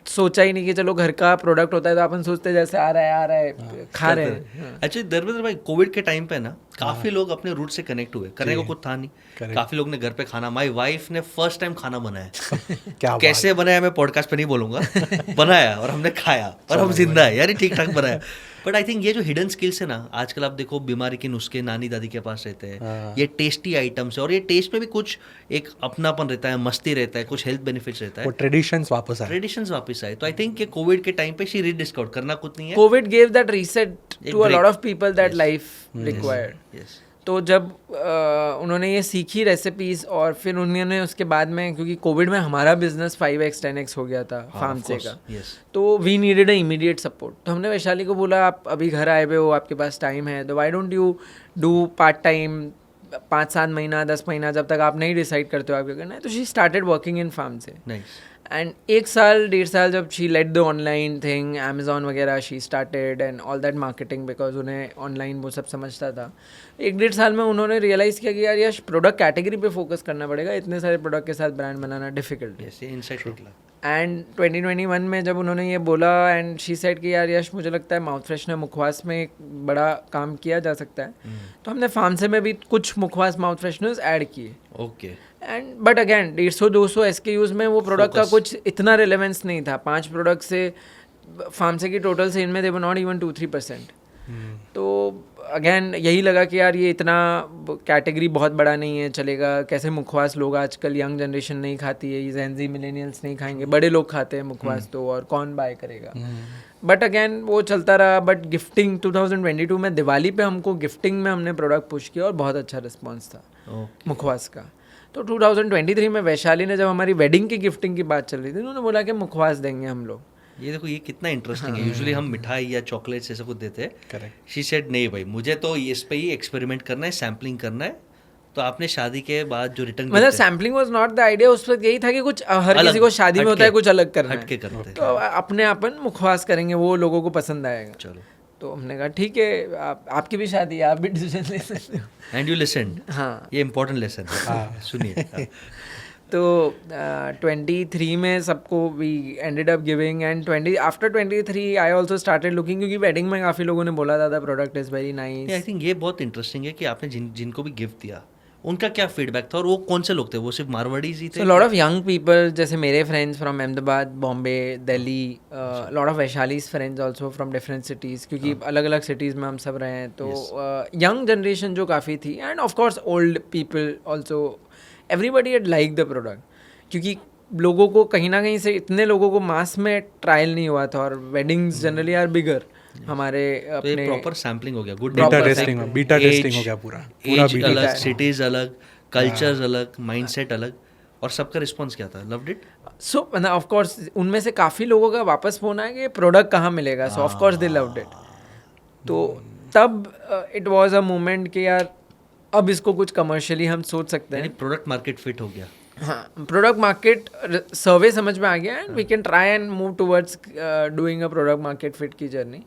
सोचा ही नहीं कि चलो घर का प्रोडक्ट होता है तो अपन सोचते जैसे आ रहा है खा रहे हैं. अच्छा धर्मेंद्र भाई, कोविड के टाइम पे ना काफी लोग अपने रूट से कनेक्ट हुए, करने को कुछ था नहीं, काफी लोग ने घर पे खाना, माय वाइफ ने फर्स्ट टाइम खाना बनाया. क्या कैसे बनाया मैं पॉडकास्ट पे नहीं बोलूंगा, बनाया और हमने खाया और हम जिंदा है यार, ठीक ठाक बनाया. बट आई थिंक ये जो हिडन स्किल्स है ना, आजकल आप देखो बीमारी के नुस्खे नानी दादी के पास रहते हैं, ये टेस्टी आइटम्स है और ये टेस्ट में भी कुछ एक अपनापन रहता है, मस्ती रहता है, कुछ हेल्थ बेनिफिट्स रहता है, वो ट्रेडिशंस वापस आए. तो आई थिंक ये कोविड के टाइम पे शी रीडिस्कवर करना कुछ नहीं है. Covid gave that reset to a break. Lot of people that life required. Yes. तो जब उन्होंने ये सीखी रेसिपीज़ और फिर उन्होंने उसके बाद में, क्योंकि कोविड में हमारा बिजनेस 5x 10x हो गया था फार्मसे का, Yes. तो we needed a immediate support. तो हमने वैशाली को बोला आप अभी घर आए हुए हो, आपके पास टाइम है, तो why don't you do part time 5-7 महीना 10 महीना, जब तक आप नहीं डिसाइड करते हो आप क्या करना है. तो she started working in Farmse Nice. And 1 साल 1.5 साल जब she let the online thing, Amazon वगैरह she started and all that marketing, because उन्हें ऑनलाइन वो सब समझता था. 1-1.5 साल में उन्होंने रियलाइज़ किया कि यार यश प्रोडक्ट कैटेगरी पे फोकस करना पड़ेगा, इतने सारे प्रोडक्ट के साथ ब्रांड बनाना डिफिकल्ट है. Yes, ये insight निकला. एंड 2021 में जब उन्होंने ये बोला एंड शी सेड कि यार यश मुझे लगता है माउथ फ्रेशनर मुखवास में एक बड़ा काम किया जा सकता है, तो हमने फार्मसे में भी कुछ मुखवास माउथ फ्रेशनर्स ऐड किए. Okay. And but again 150-200 SKUs में वो प्रोडक्ट का कुछ इतना रिलेवेंस नहीं था. 5 प्रोडक्ट से फार्मसे की टोटल से इनमें दे वर नॉट इवन 2-3%. तो अगेन यही लगा कि यार ये इतना कैटेगरी बहुत बड़ा नहीं है, चलेगा कैसे मुखवास लोग आजकल यंग जनरेशन नहीं खाती है, जेन ज़ी मिलेनियल्स नहीं खाएंगे, बड़े लोग खाते हैं मुखवास तो, और कौन बाय करेगा. बट अगेन वो चलता रहा. बट गिफ्टिंग 2022 में दिवाली पे हमको गिफ्टिंग में हमने प्रोडक्ट पुश किया और बहुत अच्छा रिस्पॉन्स था मुखवास का. तो 2023 में वैशाली ने जब हमारी वेडिंग की गिफ्टिंग की बात चल रही थी, उन्होंने बोला कि मुखवास देंगे हम लोग. ये देखो ये कितना इंटरेस्टिंग है. यूजुअली हम मिठाई या चॉकलेट्स ऐसा कुछ देते हैं. करेक्ट. शी सेड नहीं भाई, मुझे तो इस पे ही एक्सपेरिमेंट करना है, सैम्पलिंग करना है. तो आपने शादी के बाद जो रिटर्न, मतलब sampling was not the idea, उस वक्त यही था कि कुछ हर किसी को शादी में होता है कुछ अलग करना हटके है, करते हैं. तो अपने अपन मुखवास करेंगे, वो लोगों को पसंद आएगा. चलो. तो हमने कहा ठीक है, आपकी भी शादी है, आप भी डिसीजन ले सकते हो. And you listen. हाँ. ये इंपॉर्टेंट लेसन है, सुनिए. तो 23 में सबको we ended up giving and after 23 I also started looking, क्योंकि वेडिंग में काफ़ी लोगों ने बोला था product is very nice. I think ये बहुत इंटरेस्टिंग है कि आपने जिनको भी गिफ्ट दिया उनका क्या फीडबैक था, और वो कौन से लोग थे, वो सिर्फ मारवाड़ीज ही थे? So lot of young people, जैसे मेरे friends from Ahmedabad, Bombay, Delhi, lot of Vaishali's friends also from different cities, क्योंकि अलग अलग सिटीज़ में हम सब रहे हैं. तो यंग जनरेशन जो काफ़ी थी, end of course old people also, everybody had like the product, क्योंकि लोगों को कहीं ना कहीं से इतने लोगों को मास में ट्रायल नहीं हुआ था, और वेडिंग्स जनरली आर बिगर. हमारे अपने प्रॉपर सैम्पलिंग हो गया, गुड बीटा टेस्टिंग हो गया, पूरा एज अलग, सिटीज अलग, कल्चर्स अलग, माइंडसेट अलग, और सबका रिस्पांस क्या था? Loved it. So of course उनमें से काफ़ी लोगों का वापस फोन आया कि प्रोडक्ट कहाँ मिलेगा, सो of course they loved it. तो तब इट वाज अ मोमेंट कि यार अब इसको कुछ कमर्शियली हम सोच सकते हैं. प्रोडक्ट मार्केट फिट हो गया. हाँ, प्रोडक्ट मार्केट सर्वे समझ में आ गया, and we can try and move towards doing a product market fit की जर्नी.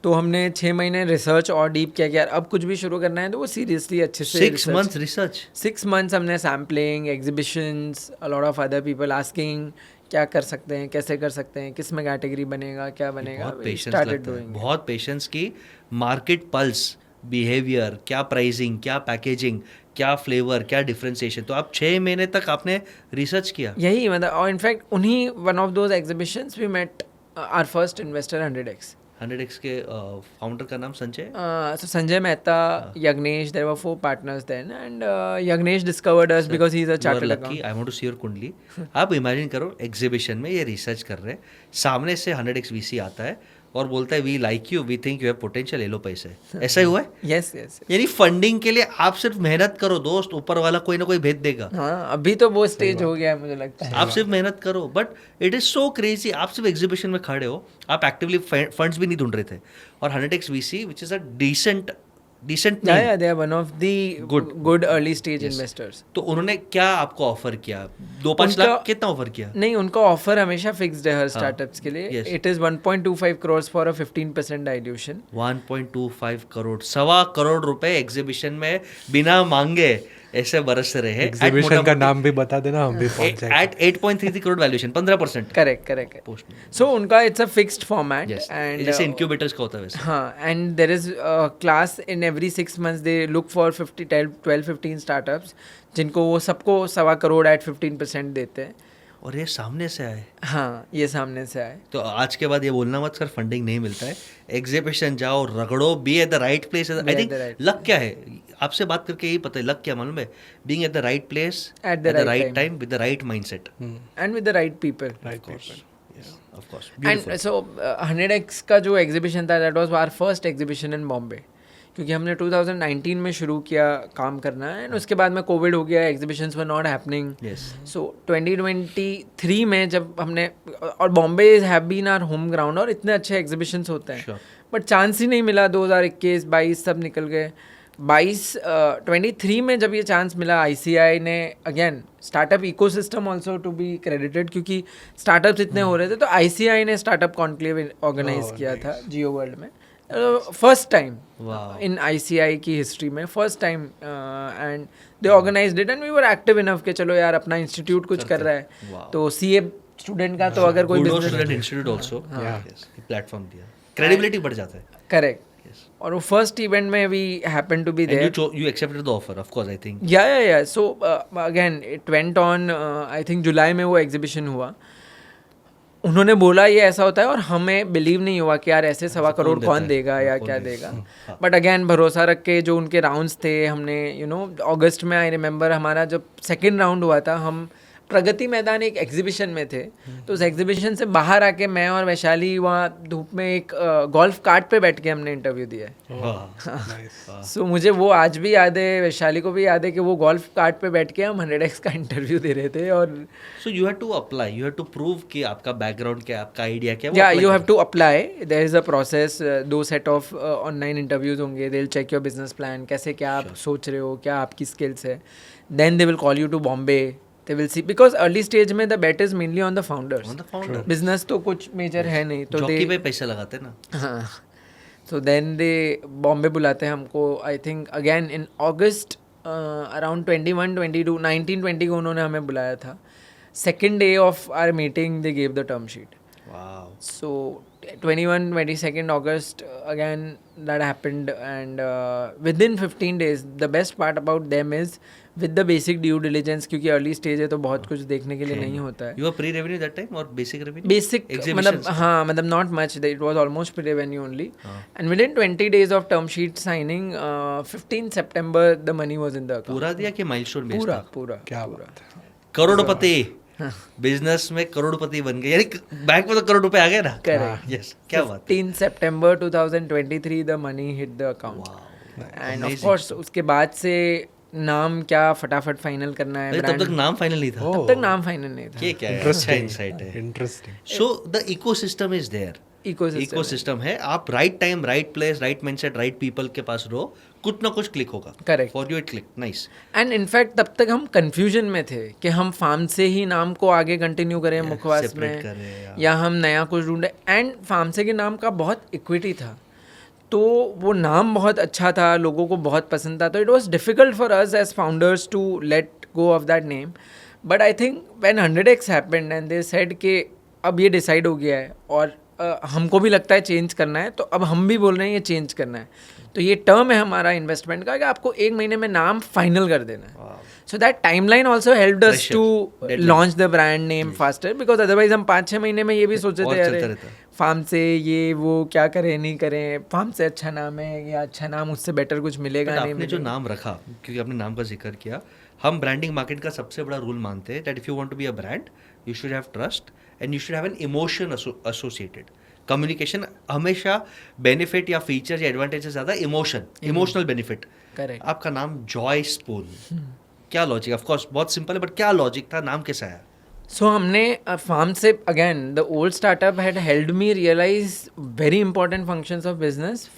तो हमने 6 महीने रिसर्च और डीप किया कि यार अब कुछ भी शुरू करना है तो वो सीरियसली अच्छे से 6 months रिसर्च. 6 months हमने sampling, exhibitions, a lot of other people asking क्या कर सकते हैं, कैसे कर सकते हैं, किस में कैटेगरी बनेगा, क्या बनेगा. बहुत पेशेंस लगता है, बहुत पेशेंस की. मार्केट पल्स, बिहेवियर, क्या प्राइसिंग, क्या पैकेजिंग, क्या फ्लेवर, क्या डिफरेंशिएशन, तो आप 6 महीने तक आपने रिसर्च किया. यही मतलब, और इनफैक्ट उन्हीं one of those exhibitions we met our first investor 100x. 100x के फाउंडर का नाम Sanjay So Sanjay Mehta, Yagnesh, there were 4 partners then, and Yagnesh discovered us because he's a chartered accountant. I want to see your kundli. आप इमेजिन करो एग्जीबिशन में ये रिसर्च कर रहे हैं, सामने से 100x VC आता है और बोलता है we like you, we think you have potential, ले लो पैसे. ऐसा ही हुआ है. Yes, yes. यानी फंडिंग के लिए आप सिर्फ मेहनत करो दोस्त, ऊपर वाला कोई ना कोई भेज देगा. हाँ, अभी तो वो स्टेज हो गया है मुझे लगता है. आप सिर्फ मेहनत करो. But it is so crazy. आप सिर्फ एग्जीबिशन में खड़े हो, आप एक्टिवली फंड्स भी नहीं ढूंढ रहे थे, और 100x VC which is a decent Yeah, they are one of the good early stage investors. तो उन्होंने क्या आपको ऑफर किया? 2-5 लाख कितना ऑफर किया? नहीं, उनका ऑफर हमेशा फिक्स्ड है हर स्टार्टअप्स के लिए. It is 1.25 crores for a 15% dilution. 1.25 crore, 1.25 crore रुपए एग्जीबिशन में बिना मांगे ऐसे बरस रहे हैं. एग्जीबिशन का नाम भी बता देना, हम भी पहुंच जाएंगे. At 8.33 crore valuation, 15%. Correct. So उनका it's a fixed format and जैसे इनक्यूबेटर्स का होता है वैसे. हाँ, and there is class in every 6 months they look for 12-15 startups जिनको वो सबको 1.25 करोड़ एट 15% देते हैं. और ये सामने से आए. हाँ, ये सामने से आए. तो आज के बाद ये बोलना मत सर फंडिंग नहीं मिलता है. एग्जीबिशन जाओ, रगड़ो, be at the right place. I think luck क्या है, आपसे बात करके यही पता है लक क्या मालूम है. Being at the right place At the right right time. Time with the right mindset. And with the right people. Of course. And so 100x का जो एग्जीबिशन था, that was our first exhibition in Bombay, क्योंकि हमने 2019 में शुरू किया काम करना है, एंड उसके बाद में कोविड हो गया, exhibitions were not happening. So 2023 में जब हमने, और Bombay have been our home ground और इतने अच्छे एग्जीबिशंस होते हैं, बट चांस ही नहीं मिला. 2021, 22 सब निकल गए. 23 में जब ये चांस मिला, ICI ने again startup ecosystem also to be credited, क्योंकि स्टार्टअप्स इतने हो रहे थे, तो ICI ने स्टार्टअप कॉन्क्लेव ऑर्गेनाइज किया था जियो वर्ल्ड में. फर्स्ट टाइम इन ICI की हिस्ट्री में, first time, and they organised it, and we were active enough के चलो यार अपना इंस्टीट्यूट कुछ कर रहा है. तो CA स्टूडेंट का तो अगर कोई बिजनेस इंस्टीट्यूट आल्सो प्लेटफॉर्म दिया, क्रेडिबिलिटी बढ़ जाता है. करेक्ट. और वो फर्स्ट इवेंट में we happen to be there. You accepted the offer, of course, I think. Yeah. So again it went on. I think जुलाई में वो एग्जीबिशन हुआ. उन्होंने बोला ये ऐसा होता है, और हमें बिलीव नहीं हुआ कि यार ऐसे 1.25 करोड़ कौन देगा या क्या देगा. बट अगेन भरोसा रख के जो उनके राउंड्स थे, हमने अगस्त में, आई रिमेंबर हमारा जब सेकेंड राउंड हुआ था, हम प्रगति मैदान एक एग्जीबिशन में थे. तो उस एग्जीबिशन से बाहर आके मैं और वैशाली वहाँ धूप में एक गोल्फ कार्ट पे बैठ के हमने इंटरव्यू दिया है. सो मुझे वो आज भी याद है, वैशाली को भी याद है कि वो गोल्फ कार्ट पे बैठ के हम 100x का इंटरव्यू दे रहे थे. और so you have to apply, you have to prove कि आपका बैकग्राउंड क्या है, आपका आइडिया क्या है. या you have to apply. There is a process. 2 set of online interviews होंगे. They will check your business plan, कैसे क्या आप सोच रहे हो, क्या आपकी स्किल्स है. Then they will call you to Bombay. They will see, because early stage में the bet is mainly on the founders. On the founder. Business तो कुछ मेजर है नहीं, तो जॉकी पे पैसे लगाते ना. हाँ. So then they बॉम्बे बुलाते हैं हमको. I think again in August around 21, 22, 19, 20 को उन्होंने हमें बुलाया था. Second day of our meeting they gave the term sheet. Wow. So 21, 22nd August again that happened, and within 15 days the best part about them is with the basic due diligence, क्योंकि अर्ली स्टेज है तो बहुत कुछ देखने के लिए नहीं होता है. You were pre-revenue that time or basic revenue? Basic मतलब हाँ, मतलब not much. It was almost pre-revenue only. And within 20 days of term sheet signing, 15 September the money was in the account. पूरा दिया कि milestone based था? पूरा. क्या बात है. करोड़पति. बिजनेस में करोड़पति बन गए, यानी बैंक में तो करोड़ रुपए आ गए ना. Correct. Yes. क्या बात. 15 September 2023 the money hit the account. Wow. And of course उसके बाद से नाम क्या फटाफट फाइनल करना है. तब तक नाम फाइनल नहीं था. तब तक नाम फाइनल नहीं था. ये क्या है? अच्छा इंसाइट है. Interesting. So the ecosystem is there. Ecosystem है. आप right time, right place, right mindset, right people के पास रहो, कुछ ना कुछ क्लिक होगा. Correct. For you it click. Nice. And in fact तब तक हम कंफ्यूजन में थे कि हम फार्म से ही नाम को आगे कंटिन्यू करें मुखवास में, या हम नया कुछ ढूंढे. एंड फार्म से के नाम का बहुत इक्विटी था, तो वो नाम बहुत अच्छा था, लोगों को बहुत पसंद था. तो it was difficult for us as founders to let go of that name. But I think when 100x happened and they said कि अब ये डिसाइड हो गया है और हमको भी लगता है चेंज करना है, तो अब हम भी बोल रहे हैं ये चेंज करना है. तो ये टर्म है हमारा इन्वेस्टमेंट का कि आपको 1 महीने में नाम फाइनल कर देना है. So that timeline also helped us Pressure, to deadline. launch the brand name faster because otherwise हम 5-6 महीने में ये भी सोचते और थे चलता अरे रहता. फार्म से ये वो क्या करें नहीं करें, फार्म से अच्छा नाम है या अच्छा नाम उससे बेटर कुछ मिलेगा But नहीं आपने जो मिलेगा. नाम रखा, क्योंकि आपने नाम का जिक्र किया, हम ब्रांडिंग मार्केट का सबसे बड़ा रूल मानते हैं that if you want to be a brand you should have trust and you should have an emotion associated. Communication हमेशा बेनिफिट या फीचर या एडवांटेज से ज़्यादा इमोशनल बेनिफिट. Correct. आपका नाम जॉय स्पून, क्या लॉजिक? ऑफ कोर्स बहुत सिंपल है, बट क्या लॉजिक था, नाम कैसा आया? सो हमने Farmse again the old startup had held me realise very important functions of business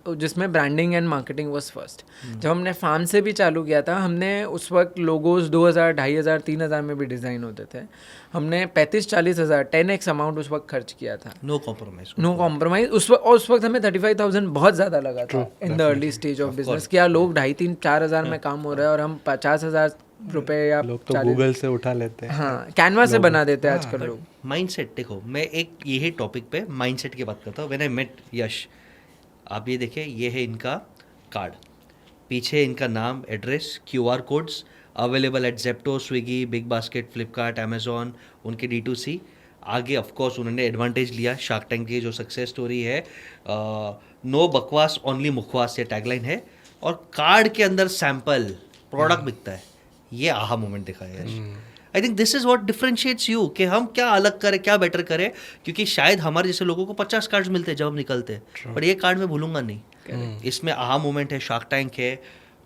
जिसमें branding and marketing was first. जब हमने फार्म से भी चालू किया था, हमने उस वक्त लोगोज 2000, 2500, 3000 में भी डिज़ाइन होते थे. हमने 35-40 हज़ार 10x अमाउंट उस वक्त खर्च किया था. No compromise. No compromise. उस वक्त हमें 35,000 बहुत ज़्यादा लगा था in the early stage of business. क्या लोग 2,500-4 हज़ार में काम हो रहा है और हम 50,000 रुपए या लोग तो गूगल से उठा लेते हैं. हाँ, कैनवा से बना देते हैं आजकल लोग. माइंडसेट देखो, मैं एक यही टॉपिक पे माइंडसेट की बात करता हूँ. व्हेन आई मेट यश, आप ये देखिए, ये है इनका कार्ड, पीछे इनका नाम, address, QR codes available at Zepto, Swiggy, big basket, Flipkart, Amazon, उनके D2C. आगे ऑफ कोर्स उन्होंने एडवांटेज लिया शार्क टैंक की जो सक्सेस स्टोरी है, नो बकवास ओनली मुखवास, ये टैगलाइन है, और कार्ड के अंदर सैंपल प्रोडक्ट बिकता है. ये आहा मोमेंट दिखा है Yash. I think this is what differentiates you, कि हम क्या अलग करें, क्या बेटर करें, क्योंकि शायद हमारे जैसे लोगों को 50 कार्ड्स मिलते हैं जब हम निकलते हैं, बट ये कार्ड मैं भूलूंगा नहीं. इसमें आहा मोमेंट है, शार्क टैंक है,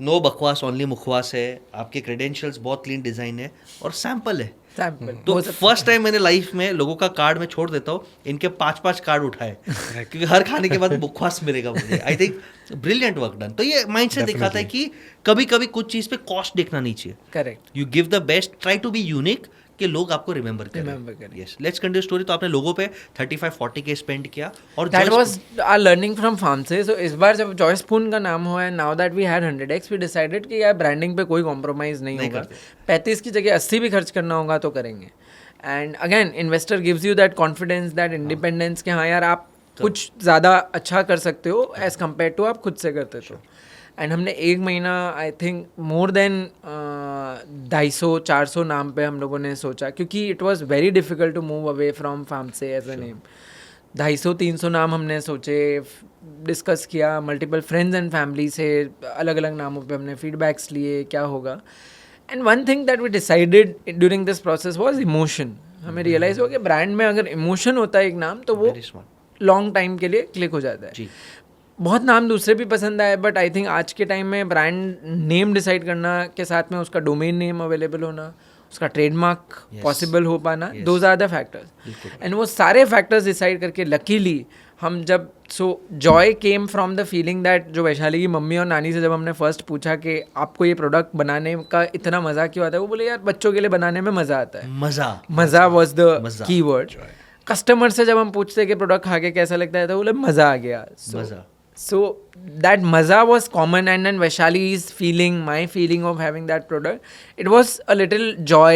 नो बकवास ओनली मुखवास है, आपके क्रेडेंशियल्स बहुत क्लीन डिजाइन है, और सैंपल है. सैंपल तो फर्स्ट टाइम मैंने लाइफ में लोगों का कार्ड में छोड़ देता हूँ, इनके 5-5 कार्ड उठाए, क्योंकि हर खाने के बाद मुखवास मिलेगा मुझे. I think brilliant work done. तो ये माइंडसेट दिखाता है कि कभी कभी कुछ चीज़ पे कॉस्ट देखना नहीं चाहिए. Correct. You give the best, try to be unique, कि लोग आपको रिमेंबर करें. Yes, let's continue story. तो आपने लोगों पे 35-40 के स्पेंड किया, और that was our learning from Farmse. So इस बार जब जॉय स्पून का नाम हुआ है, now that we had 100x, we decided कि यार ब्रांडिंग पे कोई कॉम्प्रोमाइज़ नहीं होगा. 35 की जगह 80 भी खर्च करना होगा तो करेंगे. And again investor gives you that confidence, that independence कि हाँ यार आप कुछ ज़्यादा अच्छा कर सकते हो एज़ कम्पेयर टू आप खुद से करते तो. एंड हमने 1 महीना आई थिंक मोर देन 250-400 नाम पे हम लोगों ने सोचा, क्योंकि it was very difficult to move away from Farmse as a name. 250-300 नाम हमने सोचे, डिस्कस किया, मल्टीपल फ्रेंड्स एंड फैमिली से अलग अलग नामों पे हमने फीडबैक्स लिए क्या होगा. And one thing that we decided during this process was emotion. हमें रियलाइज हो कि ब्रांड में अगर इमोशन होता है एक नाम, तो वो लॉन्ग टाइम के लिए क्लिक हो जाता है. बहुत नाम दूसरे भी पसंद आए, बट आई थिंक आज के टाइम में ब्रांड नेम डिसाइड करना के साथ में उसका डोमेन नेम अवेलेबल होना, उसका ट्रेडमार्क पॉसिबल हो पाना, those are the factors. And वो सारे फैक्टर्स डिसाइड करके लकीली हम जब Joy came from the feeling that, जो वैशाली की मम्मी और नानी से जब हमने फर्स्ट पूछा कि आपको ये प्रोडक्ट बनाने का इतना मज़ा क्यों आता है, वो बोले यार बच्चों के लिए बनाने में मज़ा आता है. मज़ा was the key word. Customer से जब हम पूछते कि प्रोडक्ट खा के कैसा लगता है, तो बोले मज़ा आ गया. So that maza was common, and then Vaishali's feeling, my feeling of having that product, it was a little joy,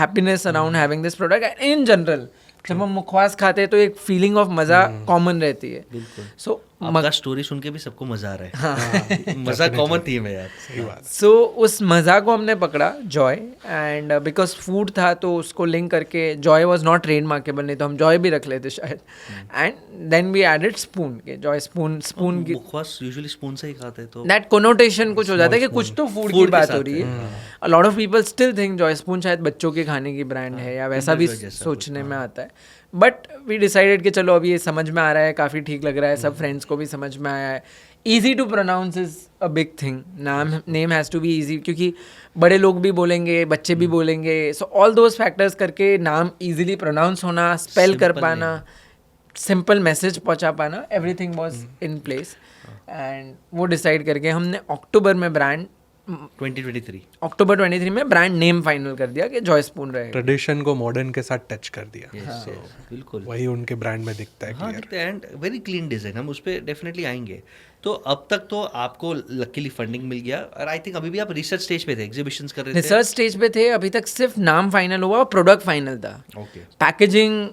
happiness around having this product. And in general, जब हम मुखवास खाते हैं तो एक फीलिंग ऑफ मज़ा कॉमन रहती है. सो आपका स्टोरी सुन के भी सबको मज़ा आ रहा है. मज़ा कॉमन थीम है यार. सही बात. सो उस मज़ा को हमने पकड़ा जॉय, एंड बिकॉज फूड था तो उसको लिंक करके Joy was not trademarkable, नहीं तो हम जॉय भी रख लेते शायद. And then we added spoon के जॉय स्पून की मुखवास यूजुअली स्पून से ही खाते हैं, तो दैट कोनोटेशन कुछ हो जाता है कि कुछ तो फूड की बात हो रही है. अ lot of people still think Joy Spoon शायद बच्चों के खाने की ब्रांड है, या वैसा भी सोचने में आता है. बट वी डिसाइडेड कि चलो अभी ये समझ में आ रहा है, काफ़ी ठीक लग रहा है, सब फ्रेंड्स को भी समझ में आया है. Easy to pronounce is a big thing. Name has to be easy, क्योंकि बड़े लोग भी बोलेंगे, बच्चे भी बोलेंगे. सो ऑल दोज फैक्टर्स करके नाम ईजिली प्रोनाउंस होना, स्पेल कर पाना, सिंपल मैसेज पहुंचा पाना, everything was in place. And वो डिसाइड करके हमने अक्टूबर में ब्रांड 2023 अक्टूबर 23 में ब्रांड नेम फाइनल कर दिया कि जॉय स्पून रहेगा. ट्रेडिशन को मॉडर्न के साथ टच कर दिया. बिल्कुल वही उनके ब्रांड में दिखता है. हाँ, दिखता है. And very clean design. हम उस पर डेफिनेटली आएंगे. तो अब तक तो आपको लकीली फंडिंग मिल गया, और आई थिंक अभी भी आप रिसर्च स्टेज पे थे, एग्जीबिशंस कर रहे थे. रिसर्च स्टेज पे थे. अभी तक सिर्फ नाम फाइनल हुआ और प्रोडक्ट फाइनल था. ओके. पैकेजिंग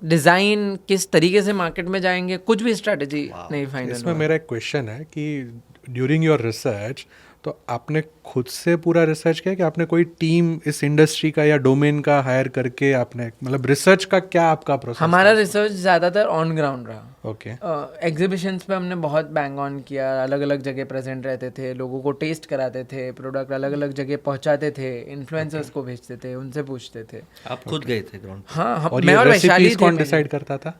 डिज़ाइन किस तरीके से मार्केट में जाएंगे, कुछ भी स्ट्रैटेजी नहीं फाइनल इसमें मेरा एक क्वेश्चन है कि ड्यूरिंग योर रिसर्च तो आपने खुद से पूरा रिसर्च किया कि आपने कोई टीम इस इंडस्ट्री का या डोमेन का हायर करके आपने, मतलब रिसर्च का क्या आपका प्रोसेस? हमारा रिसर्च ज़्यादातर ऑन ग्राउंड रहा। ओके। एग्जीबिशंस पे हमने बहुत बैंग ऑन किया, अलग अलग जगह प्रेजेंट रहते थे, लोगों को टेस्ट कराते थे, प्रोडक्ट अलग अलग जगह पहुंचाते थे, इन्फ्लुएंसर्स को भेजते थे, उनसे पूछते थे। आप खुद गए थे ग्राउंड? हाँ, और मैं ये और वैशाली रेसिपीज थे। कौन डिसाइड करता था?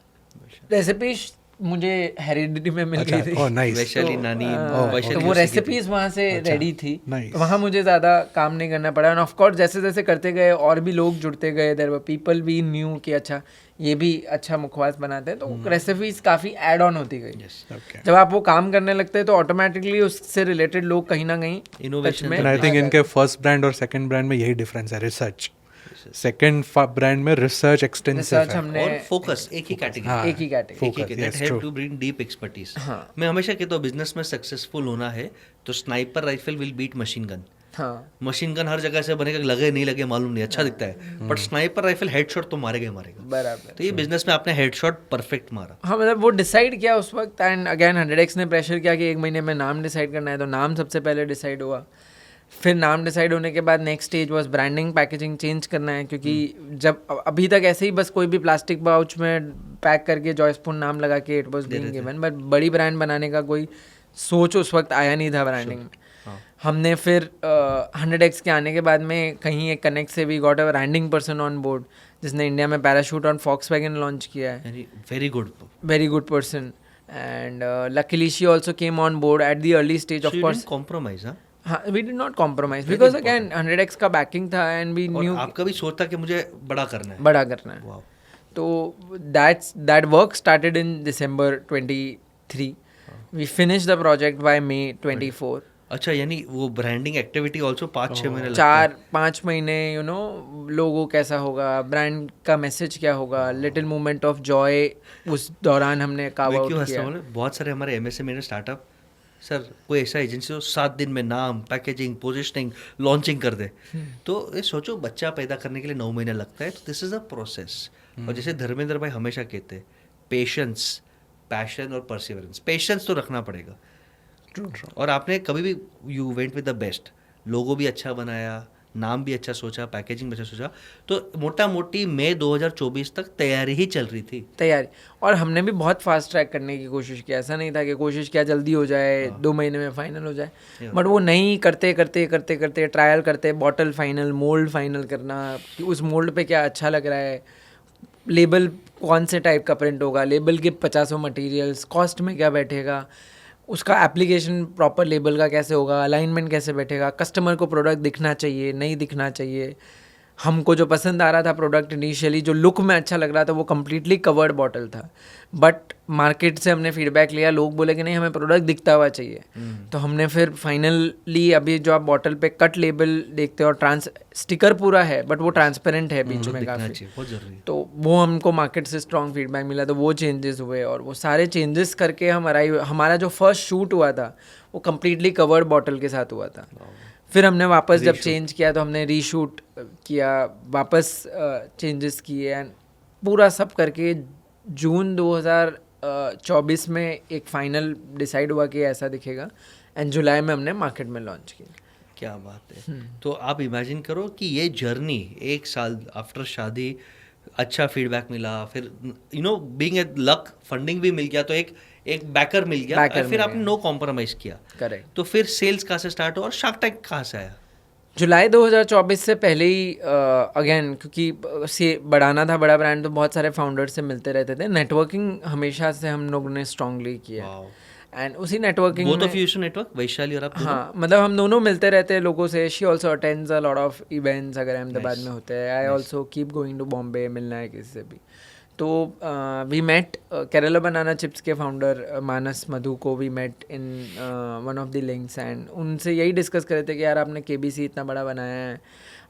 रेसिपीज मुझे हेरिडिटी में मिल गई थी। Oh nice. वैशाली नानी तो वो रेसिपीज वहाँ से रेडी थी, nice. तो वहाँ मुझे ज़्यादा काम नहीं करना पड़ा। एंड ऑफ कोर्स जैसे जैसे करते गए और भी लोग जुड़ते गए, there were people we knew कि अच्छा ये भी अच्छा मुखवास बनाते हैं, तो रेसिपीज काफ़ी ऐड ऑन होती गई। ओके। जब आप वो काम करने लगते हैं तो ऑटोमेटिकली उससे रिलेटेड लोग कहीं ना कहीं Innovation touch में एंड आई आ थिंक जाते इनके फर्स्ट ब्रांड और सेकंड ब्रांड में यही डिफरेंस है, रिसर्च। सेकंड ब्रांड में रिसर्च एक्सटेंसिव रिसर्च है हमने और फोकस एक ही कैटेगरी, हाँ, एक ही कैटेगरी। एक ही that have to bring deep expertise. मैं हमेशा कहता हूँ बिजनेस में सक्सेसफुल होना है तो sniper rifle will beat machine gun. हाँ मशीन गन हर जगह से बनेगा, लगे नहीं लगे मालूम नहीं, अच्छा दिखता है, बट स्नाइपर राइफल हेडशॉट तो मारेगा ही मारेगा। बराबर। तो ये बिजनेस में आपने हेडशॉट परफेक्ट मारा। हाँ मतलब वो डिसाइड किया उस वक्त, एंड अगेन 100x ने प्रेशर किया कि 1 महीने में नाम डिसाइड करना है, तो नाम सबसे पहले डिसाइड हुआ। फिर नाम डिसाइड होने के बाद next stage was branding, packaging change करना है, क्योंकि जब अभी तक ऐसे ही बस कोई भी प्लास्टिक पाउच में पैक करके जॉय स्पून नाम लगा के it was being given, but बड़ी ब्रांड बनाने का कोई सोच उस वक्त आया नहीं था ब्रांडिंग में। हमने फिर 100x के आने के बाद में कहीं एक कनेक्ट से भी got a branding person on board, जिसने इंडिया में पैराशूट और Volkswagen लॉन्च किया है। Very good, very good person, and luckily she also came on board at the early stage. Of course compromise. हाँ, we did not compromise because again 100x का बैकिंग था एंड वी और न्यू आपका भी सोच था कि मुझे बड़ा करना है, बड़ा करना है। वाओ। तो that work started in December 23. We finished the project by May 24. अच्छा, यानी वो ब्रांडिंग एक्टिविटी आल्सो 5-6 महीने लगता है। 4-5 महीने, यू नो, लोगो कैसा होगा, ब्रांड का मैसेज क्या होगा, लिटिल मोमेंट ऑफ जॉय, उस दौरान हमने कार्व मैं क्यों आउट हंसता किया। हूँ, बहुत सारे हमारे एमएसएमई स्टार्टअप, सर कोई ऐसा एजेंसी हो 7 दिन में नाम, पैकेजिंग, पोजिशनिंग, लॉन्चिंग कर दे, तो ये सोचो बच्चा पैदा करने के लिए 9 महीने लगता है, तो दिस इज अ प्रोसेस। और जैसे धर्मेंद्र भाई हमेशा कहते हैं, पेशेंस, पैशन और परसिवरेंस। पेशेंस तो रखना पड़ेगा। और आपने कभी भी you went with the best, logo भी अच्छा बनाया, नाम भी अच्छा सोचा, पैकेजिंग भी अच्छा सोचा, तो मोटा मोटी मई 2024 तक तैयारी ही चल रही थी। तैयारी, और हमने भी बहुत फास्ट ट्रैक करने की कोशिश की। ऐसा नहीं था कि कोशिश किया जल्दी हो जाए, 2 महीने में फाइनल हो जाए, बट वो नहीं, करते करते करते करते ट्रायल करते, बॉटल फाइनल, मोल्ड फाइनल करना कि उस मोल्ड पे क्या अच्छा लग रहा है, लेबल कौन से टाइप का प्रिंट होगा, लेबल के 50 मटेरियल्स, कॉस्ट में क्या बैठेगा, उसका एप्लीकेशन प्रॉपर लेबल का कैसे होगा, अलाइनमेंट कैसे बैठेगा, कस्टमर को प्रोडक्ट दिखना चाहिए, नहीं दिखना चाहिए। हमको जो पसंद आ रहा था प्रोडक्ट इनिशियली, जो लुक में अच्छा लग रहा था, वो कम्प्लीटली कवर्ड बॉटल था, बट मार्केट से हमने फीडबैक लिया, लोग बोले कि नहीं हमें प्रोडक्ट दिखता हुआ चाहिए। तो हमने फिर फाइनली, अभी जो आप बॉटल पे कट लेबल देखते हो और स्टिकर पूरा है, बट वो ट्रांसपेरेंट है बीच में काफ़ी, बहुत जरूरी। तो वो हमको मार्केट से स्ट्रॉन्ग फीडबैक मिला, तो वो चेंजेस हुए, और वो सारे चेंजेस करके हमारा जो फर्स्ट शूट हुआ था वो कम्प्लीटली कवर्ड बॉटल के साथ हुआ था। फिर हमने वापस जब चेंज किया तो हमने रीशूट किया, वापस चेंजेस किए, एंड पूरा सब करके जून 2024 में एक फाइनल डिसाइड हुआ कि ऐसा दिखेगा, एंड जुलाई में हमने मार्केट में लॉन्च किया। क्या बात है। तो आप इमेजिन करो कि ये जर्नी 1 साल आफ्टर शादी, अच्छा फीडबैक मिला, फिर you know being a luck, funding भी मिल गया, तो एक बैकर मिल गया, और फिर आपने नो कॉम्प्रोमाइज किया। करेक्ट। तो फिर सेल्स कहाँ से स्टार्ट हुआ और शार्क टैंक कहाँ से आया? जुलाई 2024 से पहले ही अगेन, क्योंकि से बढ़ाना था बड़ा ब्रांड, तो बहुत सारे फाउंडर से मिलते रहते थे, नेटवर्किंग हमेशा से हम लोगों ने स्ट्रांगली किया, एंड उसी networking both of you used to network, Vaishali और आप? हाँ, मतलब हम दोनों मिलते रहते हैं लोगों से। She also attends a lot of events, अगर अहमदाबाद में होते हैं। I also keep going to Bombay, मिलना है किसी से भी। तो we met Kerala banana chips के फाउंडर मानस मधु को we met in one of the links, and उनसे यही डिस्कस कर रहे थे कि यार आपने केबीसी इतना बड़ा बनाया है,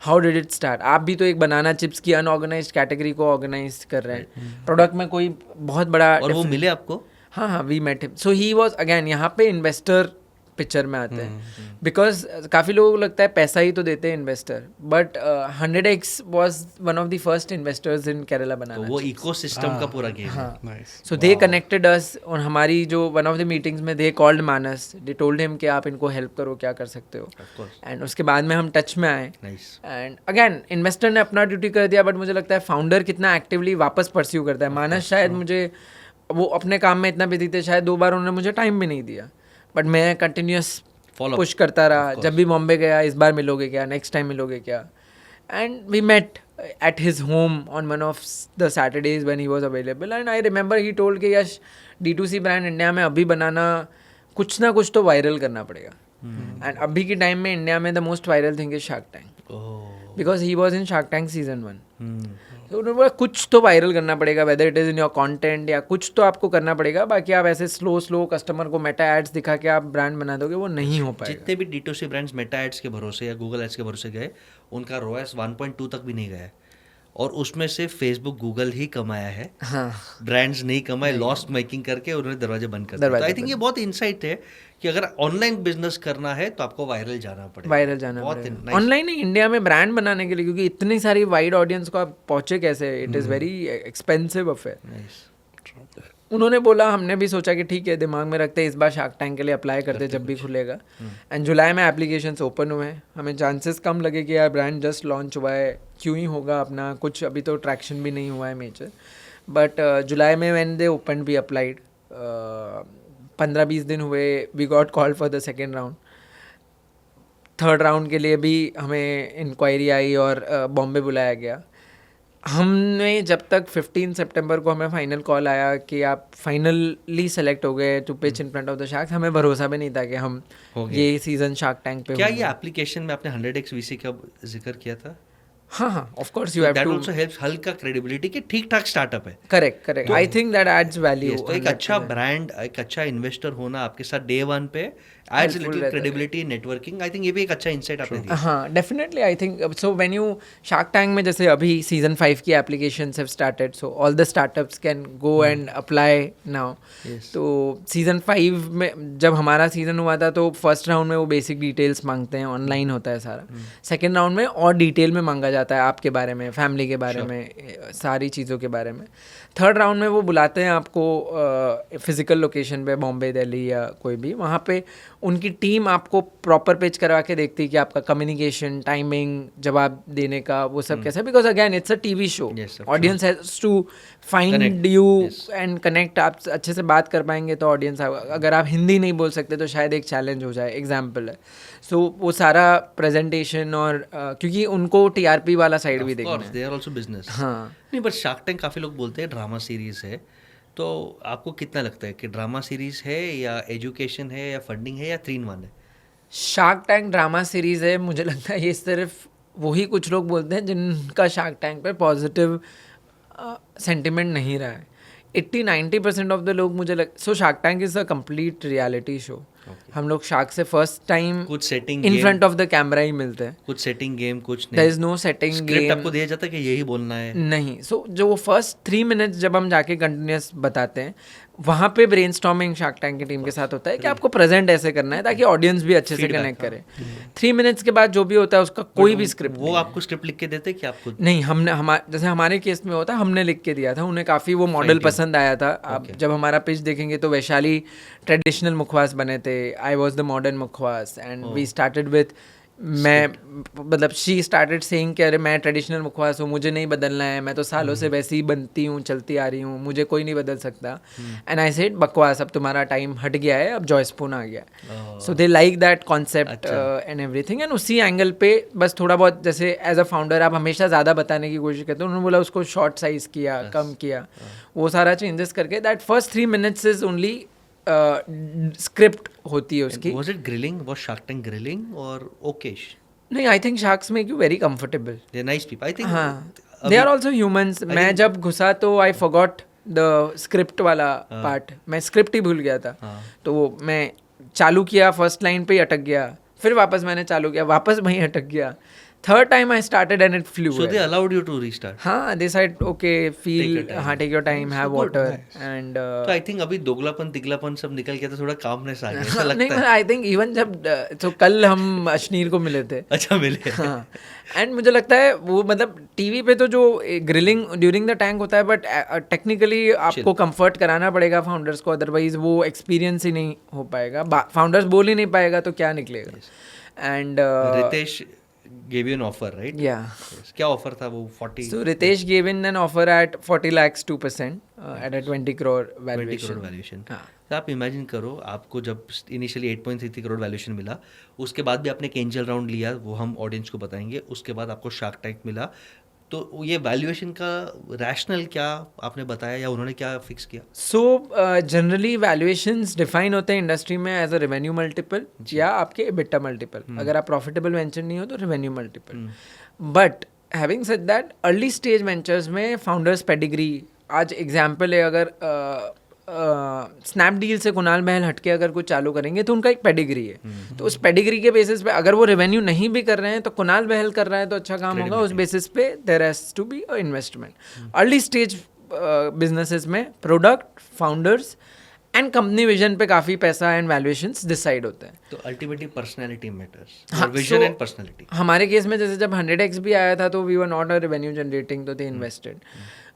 हाउ डिड इट स्टार्ट? आप भी तो एक बनाना चिप्स की अनऑर्गेनाइज्ड कैटेगरी को ऑर्गेनाइज कर रहे हैं, प्रोडक्ट में कोई बहुत बड़ा, और वो मिले आपको? हाँ, we met him. So he was again, यहाँ पे इन्वेस्टर पिक्चर में आते हैं, बिकॉज काफ़ी लोगों को लगता है पैसा ही तो देते हैं investor, but 100x was one of the first investors in Kerala तो बनाना। वो इकोसिस्टम का पूरा गेम है। नाइस। सो दे कनेक्टेड अस, और हमारी जो वन ऑफ द मीटिंग्स में they called Manas, they told him कि आप इनको हेल्प करो, क्या कर सकते हो, Of course. एंड उसके बाद में हम टच में आए। Nice. एंड अगेन इन्वेस्टर ने अपना ड्यूटी कर दिया, बट मुझे लगता है फाउंडर कितना एक्टिवली वापस परस्यू करता है। मानस शायद मुझे, वो अपने काम में इतना बिजी थे, शायद 2 बार उन्होंने मुझे टाइम भी नहीं दिया, बट मैं कंटिन्यूस Follow up. पुश करता रहा। जब भी बॉम्बे गया, इस बार मिलोगे क्या, नेक्स्ट टाइम मिलोगे क्या, and we met at his home on one of the Saturdays when he was available, and I remember he told कि यश D2C ब्रांड इंडिया में अभी बनाना, कुछ ना कुछ तो वायरल करना पड़ेगा। एंड अभी के टाइम में इंडिया में the most viral thing is shark tank, Oh. Because he was in shark tank season 1। Hmm. तो उन्होंने बोला कुछ तो वायरल करना पड़ेगा, whether it is in your content या कुछ तो आपको करना पड़ेगा, बाकी आप ऐसे स्लो कस्टमर को मेटा एड्स दिखा के आप ब्रांड बना दोगे, वो नहीं हो पाएगा। जितने भी D2C ब्रांड्स मेटा एड्स के भरोसे या गूगल एड्स के भरोसे गए, उनका ROAS 1.2 तक भी नहीं गया है, और उसमें से फेसबुक गूगल ही कमाया है। हाँ, ब्रांड्स नहीं कमाए, लॉस मेकिंग करके उन्होंने दरवाजे बंद कर दिए। तो आई थिंक ये बहुत इंसाइट है कि अगर ऑनलाइन बिजनेस करना है तो आपको वायरल जाना पड़ेगा। वायरल जाना बहुत पड़ेगा nice. ऑनलाइन ही, इंडिया में ब्रांड बनाने के लिए, क्योंकि इतनी सारी वाइड ऑडियंस को आप पहुंचे कैसे, it is very expensive affair. Nice. उन्होंने बोला, हमने भी सोचा कि ठीक है, दिमाग में रखते हैं, इस बार शार्क टैंक के लिए अप्लाई करते जब भी खुलेगा। एंड जुलाई में एप्लीकेशंस ओपन हुए हैं, हमें चांसेस कम लगे कि यार ब्रांड जस्ट लॉन्च हुआ है, क्यों ही होगा अपना, कुछ अभी तो ट्रैक्शन भी नहीं हुआ है मेजर, बट जुलाई में when they open we applied, 15-20 दिन हुए, we got call for the second round. Third round के लिए भी हमें इंक्वायरी आई और बॉम्बे बुलाया गया। हमने जब तक 15 सितंबर को हमें फाइनल कॉल आया कि आप फाइनली सेलेक्ट हो गए to pitch in front of the sharks, हमें भरोसा भी नहीं था कि हम हो गए। ये सीजन शार्क टैंक पे क्या होंगे। ये एप्लीकेशन में आपने 100x VC का जिक्र किया था? हाँ, of course you have that too, also helps हल्का क्रेडिबिलिटी कि ठीक ठाक स्टार्टअप है। Correct, I think that adds value. तो एक अच्छा ब्रांड, एक अच्छा इन्वेस्टर होना आपके साथ डे 1 पे adds little credibility, networking. I think ये भी एक अच्छा इंसाइट आपने दिया। हाँ, definitely I think so. When you Shark Tank में, जैसे अभी सीजन 5 की applications have started, so all the startups can go and apply now. तो सीजन 5 में जब हमारा सीजन हुआ था, तो फर्स्ट राउंड में वो बेसिक डिटेल्स मांगते हैं, ऑनलाइन होता है सारा। सेकेंड राउंड में और डिटेल में मांगा जाता है, आपके बारे में, फैमिली के बारे में, सारी चीज़ों के बारे में। थर्ड राउंड में वो बुलाते हैं आपको फिजिकल लोकेशन पे, बॉम्बे, दिल्ली या कोई भी, वहाँ पे उनकी टीम आपको प्रॉपर पिच करवा के देखती है कि आपका कम्युनिकेशन, टाइमिंग, जवाब देने का, वो सब कैसा है, because again it's a TV show, audience has to find you and connect. आप अच्छे से बात कर पाएंगे तो ऑडियंस, अगर आप हिंदी नहीं बोल सकते तो शायद एक चैलेंज हो जाए, एग्जाम्पल है। सो वो सारा प्रेजेंटेशन, और क्योंकि उनको TRP वाला साइड भी देखना है। They are also business. हाँ, नहीं, बट शार्क टैंक काफ़ी लोग बोलते हैं ड्रामा सीरीज है, तो आपको कितना लगता है कि ड्रामा सीरीज है या एजुकेशन है या फंडिंग है या 3 in 1 है? शार्क टैंक ड्रामा सीरीज़ है। मुझे लगता है ये सिर्फ वही कुछ लोग बोलते हैं जिनका शार्क टैंक पे पॉजिटिव सेंटिमेंट नहीं रहा है। 80-90% ऑफ द लोग, मुझे so Shark Tank is a complete reality show. हम लोग शार्क से फर्स्ट टाइम कुछ setting in front of the camera ही मिलते हैं। कुछ सेटिंग गेम कुछ देयर नहीं, is no setting script game आपको दिया जाता है कि यही बोलना है? नहीं। सो जो वो फर्स्ट 3 मिनट्स जब हम जाके कंटिन्यूस बताते हैं, वहाँ पे ब्रेनस्टॉर्मिंग शार्क टैंक की टीम के साथ होता है कि आपको प्रेजेंट ऐसे करना है ताकि ऑडियंस भी अच्छे से कनेक्ट करे। 3 मिनट्स के बाद जो भी होता है उसका कोई भी स्क्रिप्ट वो आपको स्क्रिप्ट लिख के देते हैं कि आपको? नहीं, हमने जैसे हमारे केस में होता है, हमने लिख के दिया था, उन्हें काफ़ी वो मॉडल पसंद आया था। आप जब हमारा पिच देखेंगे तो वैशाली ट्रेडिशनल मुखवास बने थे, आई वॉज द मॉडर्न मुखवास, एंड वी स्टार्टेड विथ, मैं मतलब शी स्टार्टेड सेइंग कि अरे मैं ट्रेडिशनल मुखवास हूँ, मुझे नहीं बदलना है, मैं तो सालों से वैसे ही बनती हूँ, चलती आ रही हूँ, मुझे कोई नहीं बदल सकता। एंड आई सेड बकवास, अब तुम्हारा टाइम हट गया है, अब जॉय स्पून आ गया। So they like that concept and everything. And उसी एंगल पे बस थोड़ा बहुत, जैसे एज अ फाउंडर आप हमेशा ज़्यादा बताने की कोशिश करते हो, उन्होंने बोला उसको शॉर्ट साइज किया, कम किया, वो सारा चेंजेस करके that first 3 minutes is only script होती है उसकी। Was it grilling? Was Shark Tank grilling or okayish? नहीं, I think sharks make you very comfortable. They're nice people. I think. हाँ, दे आर ऑल्सो ह्यूमंस। मैं जब घुसा तो आई फॉरगॉट द स्क्रिप्ट वाला पार्ट, मैं स्क्रिप्ट ही भूल गया था। तो वो मैं चालू किया, फर्स्ट लाइन पे ही अटक गया, फिर वापस मैंने चालू किया, वापस वहीं अटक गया। Third time I started and it flu. So they allowed you to restart. हाँ, they said okay, feel, हाँ, take your time, have So good, water and तो आई थिंक अभी दोगलापन तिगलापन सब निकल गया तो थोड़ा कामनेस आ गया ऐसा नहीं, लगता है. आई थिंक इवन जब तो कल हम अश्नीर को मिले थे. अच्छा मिले. हाँ, एंड मुझे लगता है वो मतलब टीवी पे तो जो ग्रिलिंग ड्यूरिंग द टैंक होता है, बट टेक्निकली आपको कंफर्ट कराना पड़ेगा फाउंडर्स को, अदरवाइज वो एक्सपीरियंस ही नहीं हो पाएगा. फाउंडर्स बोल ही नहीं पाएगा तो क्या निकलेगा. And Ritesh gave you an offer, right? Yeah. Yes. क्या ऑफर था वो 40? So Ritesh gave in an offer at 40 lakhs 2% at a 20 crore 20 valuation. Crore valuation. हाँ. तो आप इमेजिन करो आपको जब इनिशियली 8.33 करोड़ वैल्यूएशन मिला, उसके बाद भी आपने एक एंजल राउंड लिया, वो हम ऑडियंस को बताएंगे, उसके बाद आपको शार्क टैंक मिला, तो ये वैल्यूएशन का रैशनल क्या आपने बताया या उन्होंने क्या फिक्स किया? So जनरली वैल्यूएशंस डिफाइन होते हैं इंडस्ट्री में एज अ रेवेन्यू मल्टीपल या आपके EBITDA मल्टीपल. अगर आप प्रॉफिटेबल वेंचर नहीं हो तो revenue multiple. But having said that, early stage ventures में फाउंडर्स पेडिग्री, आज एग्जाम्पल है, अगर स्नैपडील से कुणाल महल हटके अगर कुछ चालू करेंगे तो उनका एक पेडिग्री है. तो उस पेडिग्री के बेसिस पे अगर वो रेवेन्यू नहीं भी कर रहे हैं तो कुणाल महल कर रहा है तो अच्छा काम होगा. उस बेसिस पे there has to be a investment. Early stage businesses में product, founders and company vision पे काफ़ी पैसा एंड वैल्यूएशंस डिसाइड होते हैं. तो अल्टीमेटली पर्सनैलिटी मैटर्स, हाँ, विजन एंड पर्सनैलिटी. हमारे केस में जैसे जब 100x भी आया था तो we were not a revenue generating, तो they invested.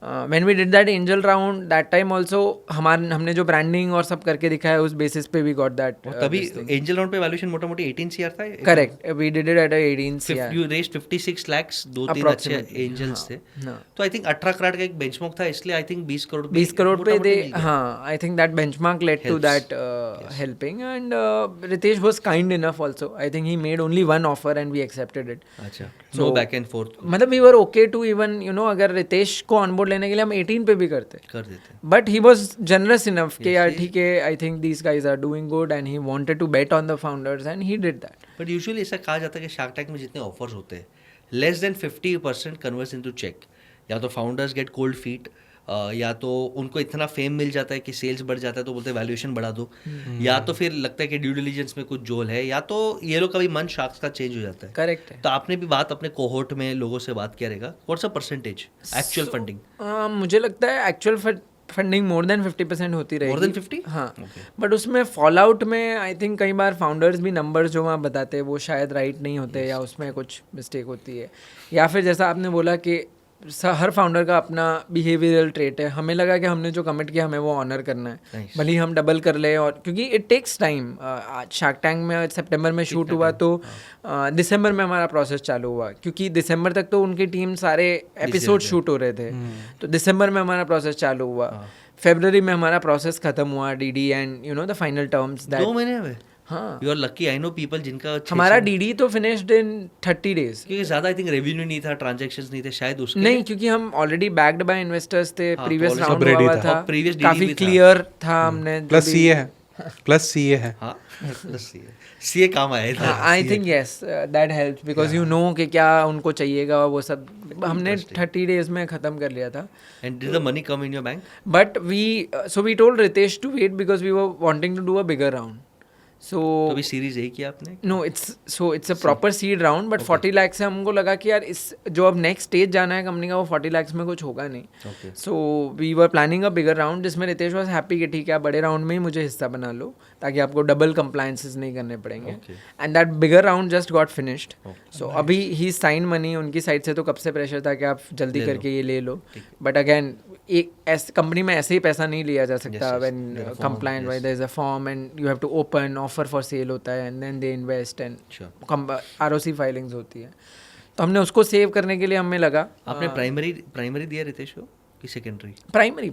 When we did that angel round, that time also हमने जो ब्रांडिंग और सब करके दिखाया उस बेसिस पे वी गॉट दैट. तभी एंजल राउंड पे वैल्यूएशन मोटा मोटी 18 CR था. Correct, we did it at 18 CR. You raised 56 lakhs, 2-3 अच्छे एंजल्स थे. तो आई थिंक 18 करोड़ का एक बेंचमार्क था, इसलिए आई थिंक 20 करोड़ पे दे. हाँ, I think that benchmark led to that helping. And Ritesh was kind enough also. I think he made only one offer and we accepted it. अच्छा, नो बैक एंड फोर्थ. मतलब we were okay to even अगर रितेश को ऑनबोर्ड लेने के लिए हम 18 पे भी कर देते. But he was generous enough कि यार ठीक है, I think these guys are doing good and he wanted to bet on the founders and he did that. But usually ऐसा कहा जाता है कि शार्क टैंक में जितने ऑफर्स होते हैं, less than 50% converts into cheque. या तो फाउंडर्स गेट कोल्ड फीट, या तो उनको इतना फेम मिल जाता है कि सेल्स बढ़ जाता है तो बोलते हैं वैल्यूएशन बढ़ा दो, या तो फिर लगता है कि ड्यू डिलिजेंस में कुछ जोल है, या तो ये लोग का भी मन शार्क्स का चेंज हो जाता है. करेक्ट है. तो आपने भी बात अपने कोहोर्ट में लोगों से बात किया रहेगा, what's a percentage actual funding? मुझे लगता है एक्चुअल फंडिंग मोर देन 50% होती रहेगी. More than 50? हाँ. बट उसमें फॉल आउट में आई थिंक कई बार फाउंडर्स भी नंबर्स जो वहाँ बताते हैं वो शायद राइट नहीं होते, या उसमें कुछ मिस्टेक होती है, या फिर जैसा आपने बोला कि हर फाउंडर का अपना बिहेवियरल ट्रेट है. हमें लगा कि हमने जो कमिट किया हमें वो ऑनर करना है, भले ही हम डबल कर ले. और क्योंकि it takes time. Shark Tank में सितंबर में शूट हुआ तो दिसंबर में हमारा प्रोसेस चालू हुआ, क्योंकि दिसंबर तक तो उनकी टीम सारे एपिसोड शूट हो रहे थे. तो दिसंबर में हमारा प्रोसेस चालू हुआ. फरवरी में हमारा प्रोसेस खत्म हुआ, DD and the final terms. 2 महीने में. हाँ, you are lucky. I know people जिनका हमारा डीडी तो फिनिश्ड इन 30 days. क्योंकि ज्यादा आई थिंक रेवेन्यू नहीं था, ट्रांजैक्शंस नहीं थे शायद उसके नहीं, क्योंकि हम ऑलरेडी बैक्ड बाय इन्वेस्टर्स थे. प्रीवियस तो राउंड ready हुआ था. था, और previous DD काफी भी था. क्लियर था. हमने प्लस सीए है, प्लस सीए है. हाँ, प्लस सीए काम आया था. I think yes, that helps because you know कि क्या उनको चाहिएगा, वो सब हमने 30 days में खत्म कर लिया था. And did the money come in your bank? But we told Ritesh to wait because we were wanting to do a bigger round. तो अभी सीरीज यही किया आपने? No, it's a proper seed round. But 40 lakh से हमको लगा कि यार इस जो अब नेक्स्ट स्टेज जाना है कंपनी का, वो 40 लाख में कुछ होगा नहीं. So we were planning a bigger round, जिसमें रितेश वाज हैप्पी कि ठीक है, बड़े राउंड में ही मुझे हिस्सा बना लो ताकि आपको डबल कंप्लायंसेस नहीं करने पड़ेंगे. And that bigger round just got finished. So अभी ही साइन मनी. उनकी साइड से तो कब से प्रेशर था कि आप जल्दी करके ये ले लो. बट अगेन एक कंपनी में ऐसे ही पैसा नहीं लिया जा सकता. When compliant, there is a form and you have to open, offer for sale होता है, and then they invest and ROC filings होती है. तो हमने उसको सेव करने के लिए हमें लगा. आपने प्राइमरी दिया रितेश को कि secondary? Primary.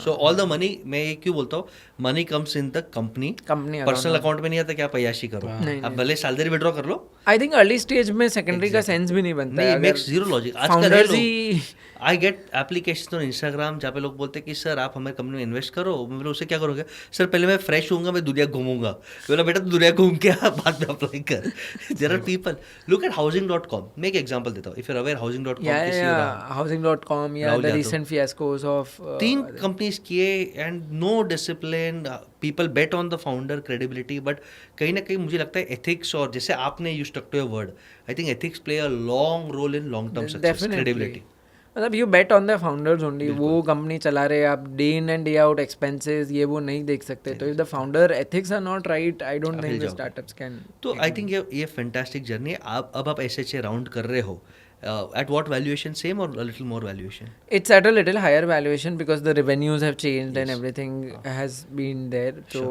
So all the money, मैं ये क्यों बोलता हूँ, money comes in the company. Personal account में नहीं आता कि आप अय्याशी करो. आप भले सैलरी विड्रॉ कर लो. आई थिंक अर्ली स्टेज में सेकेंडरी का सेंस भी नहीं बनता है. Makes zero logic. Founders he I get application on Instagram जहाँ पे लोग बोलते हैं कि सर आप हमारे कंपनी में इन्वेस्ट करो। मैं बोला उससे क्या करोगे? सर पहले मैं फ्रेश होऊंगा, मैं दुनिया घूमूंगा। बोला बेटा तू दुनिया घूम के बाद में अप्लाई कर। There are people, look at housing.com। मैं एक एग्जांपल देता हूँ, if you are aware housing.com किसी housing.com या Rahul the Yadav. recent fiascos of 3 companies किए and no discipline, people bet on the founder credibility, but कहीं ना कहीं मुझे लगता है एथिक्स, और जैसे आपने use to your word, I think ethics play a long role in long term success, credibility. मतलब you bet on the founders only. वो कंपनी चला रहे, आप day in and day out expenses ये वो नहीं देख सकते। तो if the founder ethics are not right, I don't think the startups can. तो आई थिंक ये फैंटास्टिक जर्नी है। आप SHA राउंड कर रहे हो, at what valuation, same or a little more valuation? It's at a little higher valuation because the revenues have changed and everything has been there. So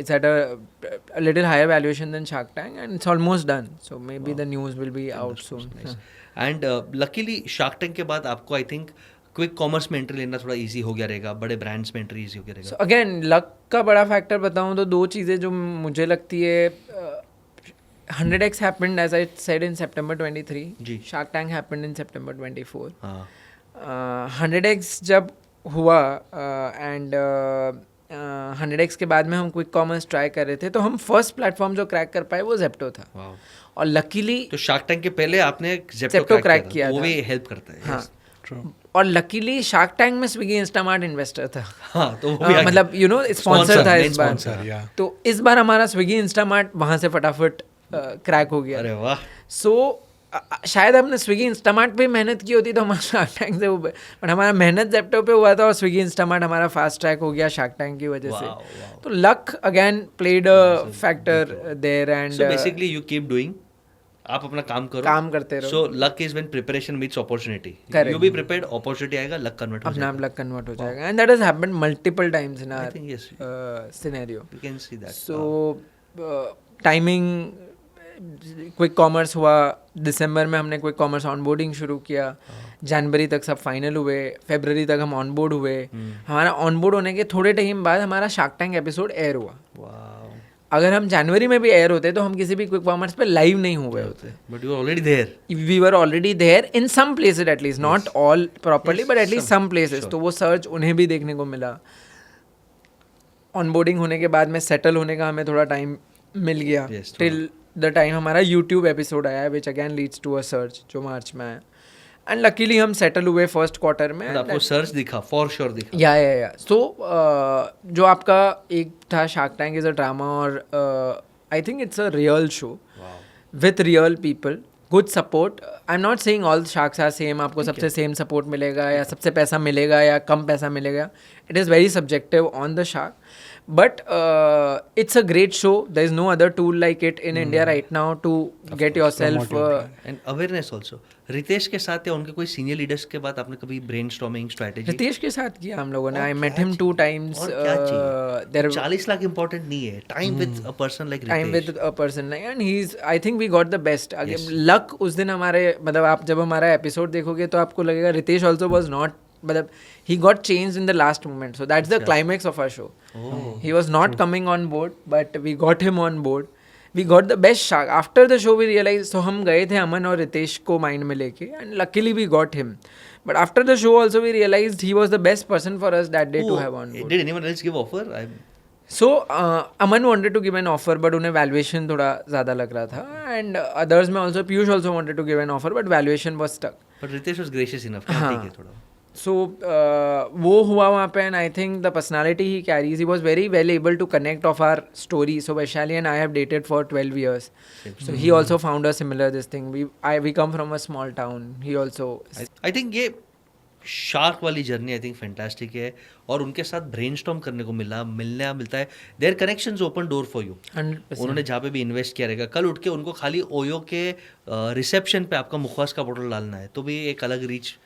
it's at a little higher valuation than Shark Tank, and it's almost done. So maybe the news will be out soon. And luckily shark tank के बाद आपको आई थिंक क्विक कॉमर्स में एंट्री लेना थोड़ा इजी हो गया रहेगा, बड़े ब्रांड्स में एंट्री इजी हो गया रहेगा। So again, luck का बड़ा फैक्टर बताऊँ तो 2 चीज़ें जो मुझे लगती है, 100x happened as I said in September 23. Ji. Shark Tank happened in September 24. हाँ 100x जब हुआ एंड 100x के बाद में हम क्विक कॉमर्स ट्राई कर रहे थे, तो हम फर्स्ट प्लेटफॉर्म जो क्रैक कर पाए वो जेप्टो था। वाओ। और लकीली तो शार्क टैंक के पहले आपने Zepto crack किया वो था। भी हेल्प करता है। हाँ, True. और लकीली शार्क टैंक में स्विगी इंस्टामार्ट इन्वेस्टर था। हाँ तो वो भी आ मतलब गया। यू नो स्पॉन्सर था main इस बार। sponsor, yeah. तो इस बार हमारा स्विगी इंस्टामार्ट वहाँ से फटाफट क्रैक हो गया। अरे वाह। सो शायद हमने स्विगी इंस्टामार्ट पे मेहनत की होती तो हमारा शार्क टैंक से, बट हमारा मेहनत जेप्टो पे हुआ था और स्विगी इंस्टामार्ट हमारा फास्ट ट्रैक हो गया शार्क टैंक की वजह से। wow. तो luck again played a factor there and so basically you keep doing, आप अपना काम करो, काम करते रहो। So luck is when preparation meets opportunity. Correct. You be prepared, opportunity आएगा, लक कन्वर्ट हो अपना जाएगा। आप लक कन्वर्ट हो जाएगा and that has happened multiple times in I think yes. Our scenario. You can see that. So timing, quick commerce हुआ दिसंबर में, हमने क्विक कॉमर्स ऑनबोर्डिंग शुरू किया, जनवरी तक सब फाइनल हुए, फरवरी तक हम ऑनबोर्ड हुए। हमारा ऑनबोर्ड होने के थोड़े टाइम बाद हमारा शार्क टैंक एपिसोड एयर हुआ। वाओ। अगर हम जनवरी में भी एयर होते तो हम किसी भी क्विक कॉमर्स पे लाइव नहीं हुए होते। But you are already there. We were already there in some places at least, not all properly but at least some places. तो वो सर्च उन्हें भी देखने को मिला। ऑनबोर्डिंग होने के बाद में सेटल होने का हमें थोड़ा टाइम मिल गया टिल द टाइम हमारा यूट्यूब एपिसोड आया, which again leads to a search जो मार्च में आया। एंड लकीली हम सेटल हुए फर्स्ट क्वार्टर में। आपको सर्च दिखा, फॉर श्योर दिखा। या सो जो आपका एक था Shark Tank is a drama, और I think it's a real show with real people, good support. I am not saying all sharks are same, आपको सबसे सेम सपोर्ट मिलेगा या सबसे पैसा मिलेगा या कम पैसा मिलेगा। It is very subjective on the shark, but it's a great show. There is no other tool like it in India right now to get yourself and awareness also. Ritesh के साथ या उनके कोई सीनियर लीडर्स के बाद आपने कभी ब्रेनस्टॉर्मिंग स्ट्रेटजी? रितेश के साथ किया हम लोगों ने। I met him 2 times. और क्या चाहिए? there 40 लाख इंपॉर्टेंट नहीं है, time with a person like time Ritesh. with a person like, and he's, I think we got the best. Again, luck उस दिन हमारे, मतलब आप जब हमारा एपिसोड देखोगे तो आपको लगेगा रितेश also was not, मतलब he got changed in the last moment. So that's the climax of our show. He was not coming on board, but we got him on board. We got the best shark. After the show we realized, so हम गए थे अमन और रितेश को माइंड में लेके, and luckily we got him. But after the show also we realized he was the best person for us that day to have on board. Did anyone else give offer? So Aman wanted to give an offer, but उन्हें valuation थोड़ा ज़्यादा लग रहा था, and others में also Piyush also wanted to give an offer, but valuation was stuck. But Ritesh was gracious enough. हाँ. ठीक है थोड़ा। So वो हुआ वहाँ पे, and I think the personality he carries, he was very well able to connect of our story. So Vaishali and I have dated for 12 years. So he also found a similar this thing. We come from a small town. He also. I think ये शार्क वाली जर्नी आई थिंक फैंटास्टिक है, और उनके साथ ब्रेनस्टॉर्म करने को मिलता है। Their connections open door for you. 100%. उन्होंने जहाँ पे भी इन्वेस्ट किया रहेगा, कल उठ के उनको खाली ओयो के रिसेप्शन पे आपका मुखवास का बोतल डालना है तो भी एक अलग रीच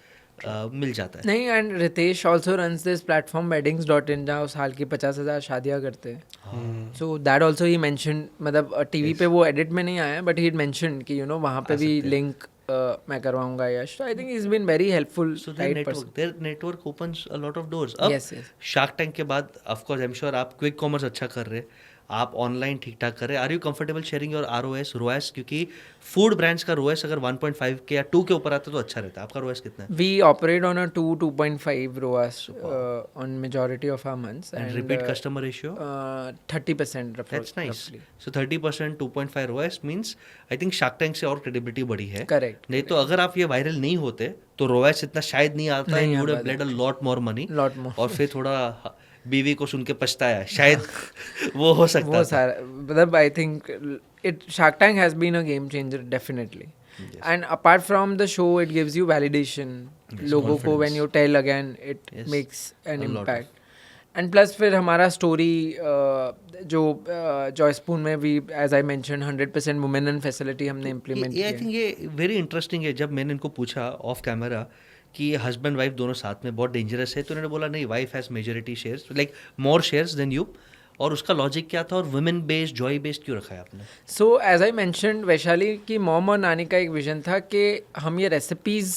मिल जाता है। नहीं, and Ritesh also runs this platform weddings.in, जहाँ उस साल की 50,000 शादियाँ करते हैं। So that also he mention, मतलब टीवी पे वो एडिट में नहीं आया, बट ही मेंशन कि यू नो वहाँ पे भी लिंक मैं करवाऊंगा यश। तो I think is been very helpful. So their network opens a lot of doors. अब Yes. शार्क टैंक के बाद of course I am sure आप क्विक कॉमर्स अच्छा कर रहे हैं, आप ऑनलाइन ठीक ठाक कर रहे हैं. Are you comfortable sharing your ROAS? क्योंकि फूड ब्रांड्स का ROAS अगर 1.5 के या 2 के ऊपर आता है तो अच्छा रहता है. आपका ROAS कितना है? We operate on a 2.5 ROAS on majority of our months. And repeat customer ratio? 30% That's nice. roughly. So 30% 2.5 ROAS means I think Shark Tank से और क्रेडिबिलिटी बढ़ी है. Correct. नहीं तो अगर आप ये वायरल नहीं होते तो ROAS इतना शायद नहीं आता. नहीं You would have आता. bled a lot more money. Lot more. और फिर थोड़ा बीवी को सुन के पछताया शायद वो हो सकता वो था. सारा मतलब I think it shark tank has been a game changer definitely. And apart from the show it gives you validation. लोगों को when you tell again it makes an impact. And plus फिर हमारा स्टोरी जो जॉय स्पून में भी as I mention 100% women and facility हमने इम्प्लीमेंट ये आई किया. थिंक ये वेरी इंटरेस्टिंग है. जब मैंने इनको पूछा ऑफ कैमरा कि हस्बैंड वाइफ दोनों साथ में बहुत डेंजरस है तो उन्होंने बोला नहीं, wife has majority shares, like more shares than you. और उसका लॉजिक क्या था और वुमेन बेस्ड जॉय बेस्ड क्यों रखा है आपने? So as I mentioned Vaishali की मॉम और नानी का एक विजन था कि हम ये रेसिपीज़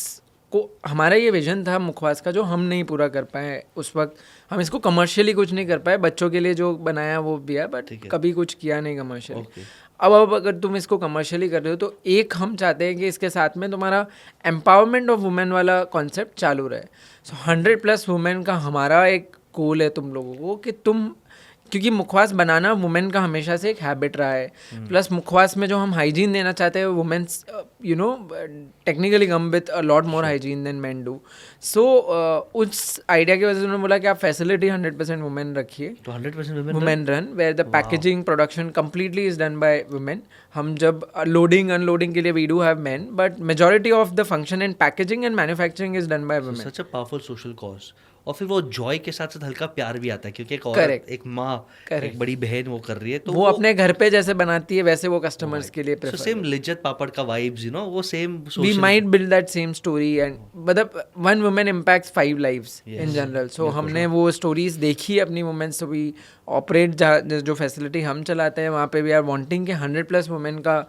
को, हमारा ये विजन था मुखवास का जो हम नहीं पूरा कर पाए उस वक्त. हम इसको कमर्शियली कुछ नहीं कर पाए. बच्चों के लिए जो बनाया वो भी है बट कभी कुछ किया नहीं कमर्शियली. अब अगर तुम इसको कमर्शियली कर रहे हो तो एक हम चाहते हैं कि इसके साथ में तुम्हारा एम्पावरमेंट ऑफ वुमेन वाला कॉन्सेप्ट चालू रहे. सो 100+ वुमेन का हमारा एक गोल है तुम लोगों को कि तुम, क्योंकि मुखवास बनाना वुमेन का हमेशा से एक हैबिट रहा है. प्लस मुखवास में जो हम हाइजीन देना चाहते हैं womens you know technically come with a lot more hygiene than men do. So उस आइडिया की वजह से उन्होंने बोला कि आप फैसिलिटी 100% वुमेन रखिए. तो 100% women run where the packaging production completely is done by women. हम जब लोडिंग अनलोडिंग के लिए we do have men but majority of the function and packaging and manufacturing is done by women. Such a powerful social cause. और फिर वो जॉय के साथ साथ हल्का प्यार भी आता है क्योंकि एक औरत, एक माँ, एक बड़ी बहन वो कर रही है तो वो अपने घर पे जैसे बनाती है वैसे वो कस्टमर्स के लिए प्रेफर. सो सेम लिज्जत पापड़ का वाइब्स, यू नो, वो same. We might build that same story and मतलब one woman impacts 5 lives in general. So हमने वो stories देखी अपनी women से भी operate जो facility हम चलाते हैं वहाँ पे भी are wanting कि 100+ women का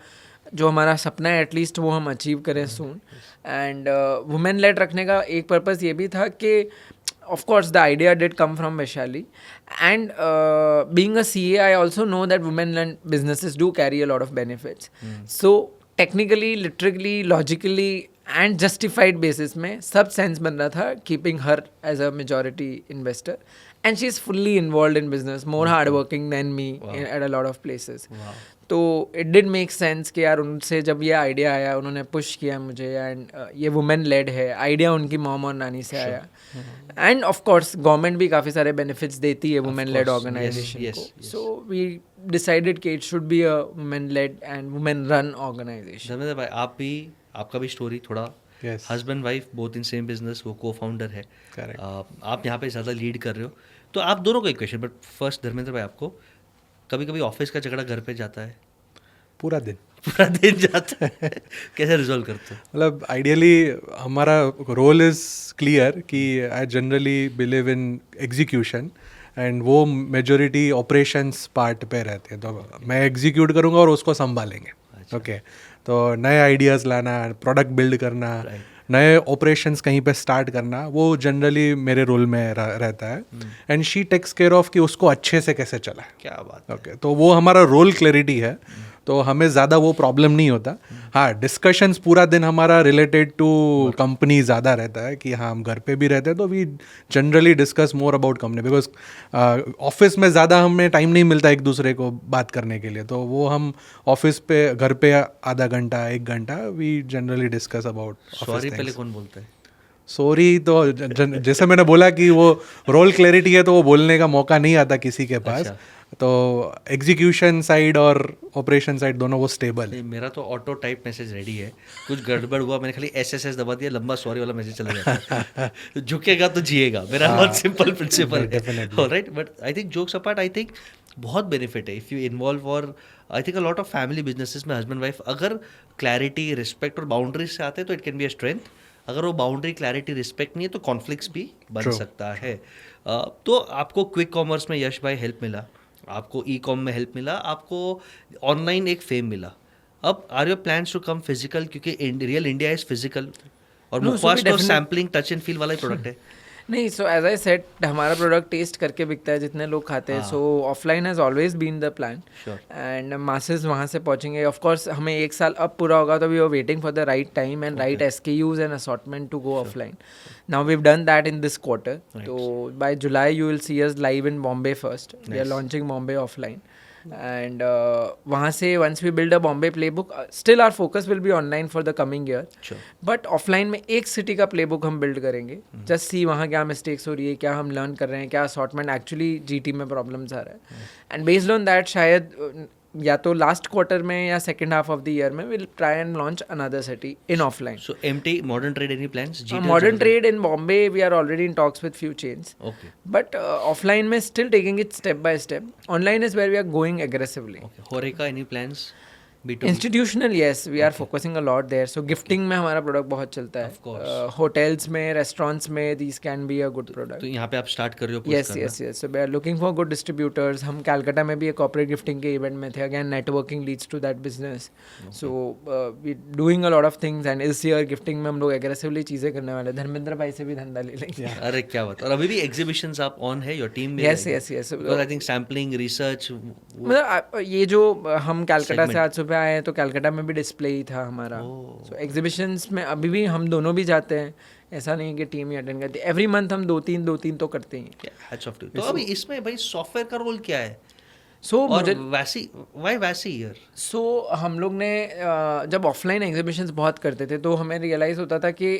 जो हमारा सपना है एटलीस्ट वो हम अचीव करें सून. एंड वुमेन लेड रखने का एक पर्पज़ ये भी था कि of course the idea did come from Vaishali and being a CA I also know that women-led businesses do carry a lot of benefits. So technically, literally, logically and justified basis में सब sense बन रहा था keeping her as a majority investor and she is fully involved in business, more hardworking than me at a lot of places. तो इट डिड मेक सेंस कि यार उनसे जब ये आइडिया आया उन्होंने पुश किया मुझे. एंड ये वुमेन लेड है, आइडिया उनकी मॉम और नानी से आया. एंड ऑफ कोर्स गवर्नमेंट भी काफ़ी सारे बेनिफिट्स देती है वुमेन लेड ऑर्गेनाइजेशन को. सो वी डिसाइडेड कि it should be a women led and women run organisation. Dharmendra भाई, आप भी, आपका भी स्टोरी थोड़ा, husband wife both in same business, वो को फाउंडर है. आप यहाँ पे ज़्यादा लीड कर रहे हो तो आप दोनों को एक क्वेश्चन. बट फर्स्ट धर्मेंद्र भाई, आपको कभी कभी ऑफिस का झगड़ा घर पे जाता है? पूरा दिन जाता है. कैसे रिजॉल्व करते हो? मतलब आइडियली हमारा रोल इज़ क्लियर कि I generally believe in execution and वो मेजॉरिटी ऑपरेशंस पार्ट पे रहते हैं. तो मैं एग्जीक्यूट करूँगा और उसको संभालेंगे. ओके, तो नए आइडियाज़ लाना, प्रोडक्ट बिल्ड करना, नए ऑपरेशंस कहीं पे स्टार्ट करना, वो जनरली मेरे रोल में रहता है. And she takes care of कि उसको अच्छे से कैसे चला है. क्या बात. ओके, तो वो हमारा रोल क्लैरिटी है तो हमें ज़्यादा वो प्रॉब्लम नहीं होता. हाँ, डिस्कशंस पूरा दिन हमारा रिलेटेड टू कंपनी ज़्यादा रहता है कि हाँ हम घर पे भी रहते हैं तो we generally discuss more about company because office में ज़्यादा हमें टाइम नहीं मिलता एक दूसरे को बात करने के लिए. तो वो हम ऑफिस पे, घर पे आधा घंटा 1 घंटा we generally discuss about. Sorry पहले कौन बोलता है? सॉरी तो जैसे मैंने बोला कि वो रोल क्लैरिटी है तो वो बोलने का मौका नहीं आता किसी के पास. तो एग्जीक्यूशन साइड और ऑपरेशन साइड दोनों वो स्टेबल है. मेरा तो ऑटो टाइप मैसेज रेडी है. कुछ गड़बड़ हुआ मैंने खाली SSS दबा दिया, लंबा सॉरी वाला मैसेज चला जाता है. झुकेगा तो जिएगा, मेरा बहुत सिंपल प्रिंसिपल है. Alright, but I think jokes apart, I think बहुत बेनिफिट है इफ़ यू इन्वॉल्व. और I think a lot of family businesses में हस्बैंड वाइफ अगर क्लैरिटी, रिस्पेक्ट और बाउंड्रीज से आते हैं तो it can be a strength. अगर वो बाउंड्री, क्लैरिटी, रिस्पेक्ट नहीं है तो कॉन्फ्लिक्ट्स भी बन सकता है. तो आपको क्विक कॉमर्स में यश भाई हेल्प मिला, आपको ई-कॉम में हेल्प मिला, आपको ऑनलाइन एक फेम मिला. अब are your plans to come physical, क्योंकि रियल इंडिया इज फिजिकल और मुखवास तो सैम्पलिंग, टच एंड फील वाला ही प्रोडक्ट है. नहीं, सो एज आई सेड हमारा प्रोडक्ट टेस्ट करके बिकता है जितने लोग खाते हैं, so offline has always been the plan Sure. And masses वहाँ से पहुँचेंगे. ऑफ कोर्स हमें 1 साल अब पूरा होगा तो we are waiting for the right time and right SKUs and assortment to go offline. Now we have done that in this quarter. तो by July you will see us live in Bombay first. We are launching Bombay offline. And वहाँ से once we build a Bombay playbook, still our focus will be online for the coming year. Sure. But offline में एक सिटी का प्लेबुक हम बिल्ड करेंगे. जस्ट सी वहाँ क्या मिस्टेक्स हो रही है, क्या हम लर्न कर रहे हैं, क्या असॉर्टमेंट एक्चुअली GT में प्रॉब्लम्स आ रहा है. एंड बेस्ड ऑन दैट शायद या तो लास्ट क्वार्टर में या second half of the year में will try and launch another city in offline. So MT, modern trade, any plans? Modern trade in Bombay, we are already in talks with few chains. Okay. But offline में still taking it step by step. Online is where we are going aggressively. Okay. Horeca, any plans? B2B? Institutional, yes, we are focusing a lot there. So gifting में हमारा प्रोडक्ट बहुत चलता है. Of course. Hotels में, restaurants में, these can be a good product. तो यहाँ पे आप स्टार्ट कर रहे हो push Yes, करना? yes. So we are looking for good distributors. हम कैलकाटा में भी एक corporate gifting के event में थे. Again, networking leads to that business. So we doing a lot of things and इस year gifting में हम लोग aggressively चीज़ें करने वाले. धर्मेंद्र भाई से भी धंधा ले लेंगे. अरे क्या बात. और अभी भी exhibitions आप on है, your team में? Yes. Because I think sampling, research. मतलब ये जो हम कैलकाटा से आज सुबह आए हैं तो कैलकाटा में भी डिस्प्ले ही था हमारा. सो एग्जीबिशंस में अभी भी हम दोनों भी जाते हैं. ऐसा नहीं कि टीम ही अटेंड करती है. एवरी मंथ हम दो तीन तो करते ही हैं. Hats off to you. तो अभी इसमें भाई सॉफ्टवेयर का रोल क्या है? सो और मुझे why वैसी ईयर? सो हम लोग ने जब ऑफलाइन एग्जीबिशंस बहुत करते थे तो हमें रियलाइज़ होता था कि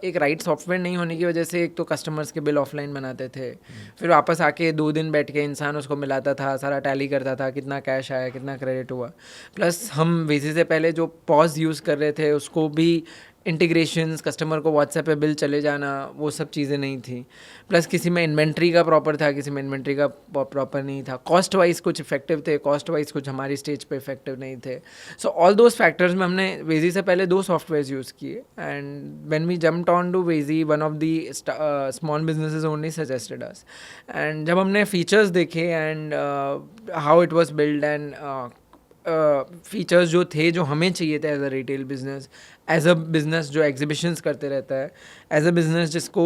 एक राइट सॉफ्टवेयर नहीं होने की वजह से एक तो कस्टमर्स के बिल ऑफलाइन बनाते थे. फिर वापस आके 2 दिन बैठ के इंसान उसको मिलाता था, सारा टैली करता था, कितना कैश आया, कितना क्रेडिट हुआ. प्लस हम वीसी से पहले जो पॉज यूज़ कर रहे थे उसको भी इंटीग्रेशंस, कस्टमर को व्हाट्सएप पे बिल चले जाना, वो सब चीज़ें नहीं थी. प्लस किसी में इन्वेंट्री का प्रॉपर था, किसी में इन्वेंट्री का प्रॉपर नहीं था. कॉस्ट वाइज कुछ इफेक्टिव थे, कॉस्ट वाइज कुछ हमारी स्टेज पे इफेक्टिव नहीं थे. सो ऑल दोज फैक्टर्स में हमने वेजी से पहले 2 सॉफ्टवेयर यूज़ किए. And when we jumped on to वेजी, one of the small businesses only suggested us. And जब हमने फीचर्स देखे and how it was build and features जो थे जो हमें चाहिए थे as a retail business, as a business जो एग्जीबिशंस करते रहता है, एज अ बिजनेस जिसको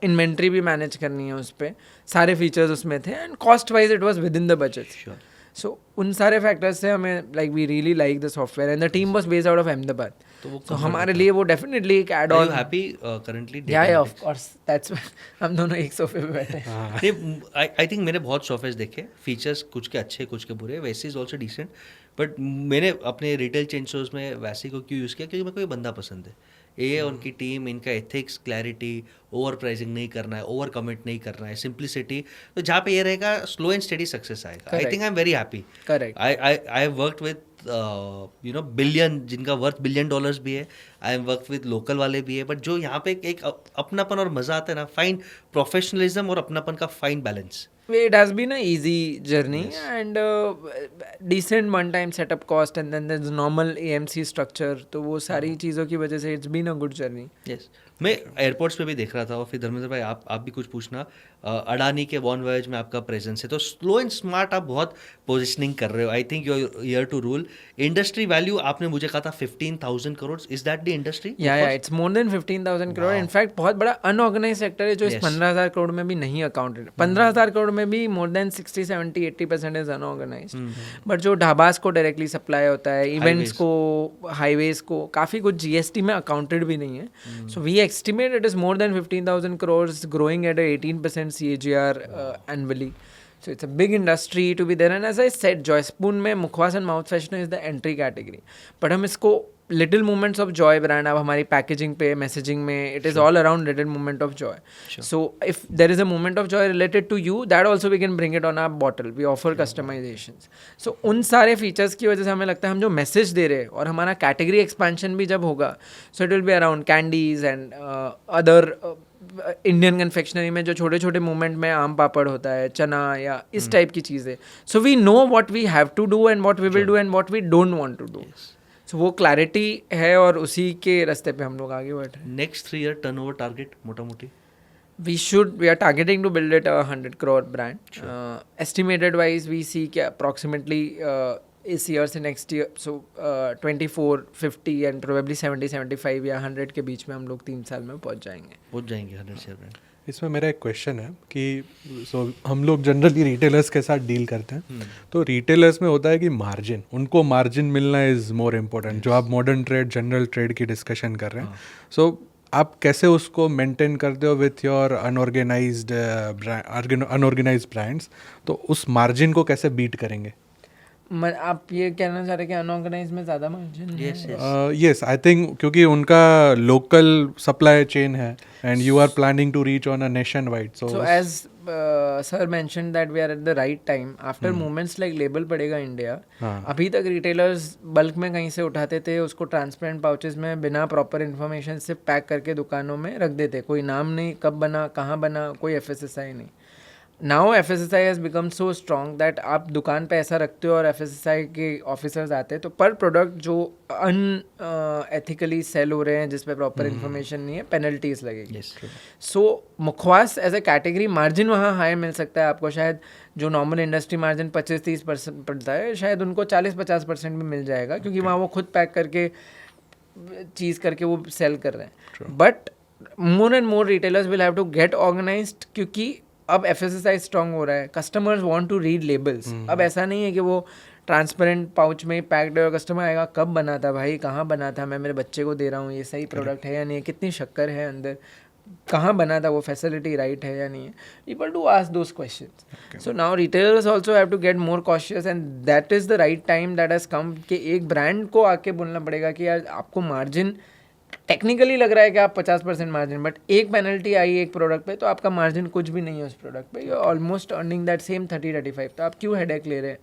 इन्वेंट्री भी मैनेज करनी है, उस पर सारे फीचर्स उसमें थे. And cost wise it was with in the budget. So उन सारे फैक्टर्स से हमें like we really like the software and the team was based out of Ahmedabad. तो हमारे लिए वो डेफिनेटली एक ऐड ऑन. Happy currently? या ऑफ कोर्स, दैट्स हम दोनों एक सोफे पे बैठे हैं. आई थिंक मैंने बहुत सॉफ्टवेयर देखे, फीचर्स कुछ के अच्छे कुछ के बुरे. वैसे इज ऑल्सो डिसेंट. बट मैंने अपने रिटेल चेन शोज में वैसे को क्यों यूज़ किया? क्योंकि मेरे को ये बंदा पसंद है. ये उनकी टीम, इनका एथिक्स, क्लैरिटी, ओवर प्राइसिंग नहीं करना है, ओवर कमिट नहीं करना है, सिंप्लिसिटी. तो जहाँ पे ये रहेगा स्लो एंड स्टेडी सक्सेस आएगा. I think I am very happy. Correct. I have worked with billion, जिनका वर्थ $1 billion भी है. I am work with local वाले भी है. बट जो यहाँ पे एक अपनापन और मज़ा आता है ना, फाइन प्रोफेशनलिज्म और अपनापन का fine balance. It has been a easy journey. Yes. And decent one-time setup cost and then there's normal AMC structure. तो वो सारी चीज़ों की वजह से it's been a good journey. Yes. मैं एयरपोर्ट्स पे भी देख रहा था. और फिर धर्मेंद्र भाई आप भी कुछ पूछना. अडानी के वॉन वॉयज में आपका प्रेजेंस है, तो स्लो एंड स्मार्ट आप बहुत पोजिशनिंग कर रहे हो. I think your year to rule. Industry value आपने मुझे कहा था 15,000 crore. Is that the industry? या it's more than 15,000 crore. In fact बहुत बड़ा अनऑर्गेनाइज सेक्टर है जो इस 15,000 करोड़ में भी नहीं अकाउंटेड. 15,000 करोड़ में भी more than 60, 70, 80% is unorganise. But जो ढाबास को डायरेक्टली सप्लाई होता है, इवेंट्स को, हाईवेज को, काफ़ी कुछ GST में अकाउंटेड भी नहीं है. So we estimate it is more than 15,000 crores, growing at a 18% CAGR annually. So it's a big industry to be there. And as I said, Joy Spoon में मुखवास and mouth freshener is the entry category. But हम इसको little moments of joy brand, अब हमारी packaging पे, messaging में, it is all around little moment of joy. So if there is a moment of joy related to you, that also we can bring it on our bottle. We offer customizations. So उन सारे features की वजह से हमें लगता है हम जो message दे रहे हैं और हमारा category expansion भी जब होगा, so it will be around candies and other Indian confectionery में जो छोटे छोटे मूवमेंट में आम पापड़ होता है, चना या इस टाइप की चीज़ें. So we know what we have to do and what we will do and what we don't want to do. So वो क्लैरिटी है और उसी के रास्ते पे हम लोग आगे बढ़ रहे हैं. नेक्स्ट 3 year टर्नओवर टारगेट मोटा मोटी? we are targeting to build it a 100 crore brand. Estimated wise we see approximately इस ईयर से next year, so 24, 50 and probably 70, 75 या 100 के बीच में हम लोग 3 साल में पहुंच जाएंगे 100 शेयर ब्रांड. इसमें मेरा एक क्वेश्चन है कि हम लोग जनरली रिटेलर्स के साथ डील करते हैं, तो रिटेलर्स में होता है कि मार्जिन, उनको मार्जिन मिलना इज़ मोर इम्पोर्टेंट, जो आप मॉडर्न ट्रेड जनरल ट्रेड की डिस्कशन कर रहे हैं। सो आप कैसे उसको मेंटेन करते हो विथ योर अनऑर्गेनाइज्ड ब्रांड्स, तो उस मार्जिन को कैसे बीट करेंगे? आप ये कहना चाह रहे हैं कि अनऑर्गेनाइज में ज़्यादा मार्जिन है? यस, आई थिंक क्योंकि उनका लोकल सप्लाई चेन है and you are planning to reach on a nationwide, so as sir mention that we are at the right time after movements like label पड़ेगा इंडिया। अभी तक रिटेलर्स बल्क में कहीं से उठाते थे, उसको ट्रांसपेरेंट पाउचेस में बिना प्रॉपर इन्फॉर्मेशन से पैक करके दुकानों में रख देते, कोई नाम नहीं, कब बना, कहाँ बना, कोई FSSAI नहीं। Now FSSAI has become so strong that आप दुकान पे ऐसा रखते हो और FSSAI के ऑफिसर्स आते हैं, तो पर प्रोडक्ट जो एथिकली सेल हो रहे हैं जिस पे प्रॉपर इन्फॉर्मेशन नहीं है, पेनल्टीज लगेगी। सो मुखवास एज ए कैटेगरी मार्जिन वहाँ हाई मिल सकता है आपको, शायद जो नॉर्मल इंडस्ट्री मार्जिन 25-30% पड़ता है, शायद उनको 40-50% में मिल जाएगा, क्योंकि वहाँ वो खुद पैक करके चीज़ करके वो सेल कर रहे हैं। But more and more retailers will have to get organised, क्योंकि अब FSSAI स्ट्रॉन्ग हो रहा है, customers want to read labels. अब ऐसा नहीं है कि वो ट्रांसपेरेंट पाउच में पैक्ड है और कस्टमर आएगा, कब बना था भाई, कहाँ बना था, मैं मेरे बच्चे को दे रहा हूँ, ये सही प्रोडक्ट है या नहीं है, कितनी शक्कर है अंदर, कहाँ बना था, वो फैसिलिटी राइट है या नहीं है। People do ask those questions. So now retailers also have to get more cautious and that is the right time that has come, कि एक ब्रांड को आके बोलना पड़ेगा कि यार आपको मार्जिन टेक्निकली लग रहा है कि आप 50% मार्जिन, बट एक पेनल्टी आई एक प्रोडक्ट पे तो आपका मार्जिन कुछ भी नहीं है उस प्रोडक्ट पे, you are almost earning that same 30-35, तो आप क्यों हेडेक ले रहे हैं?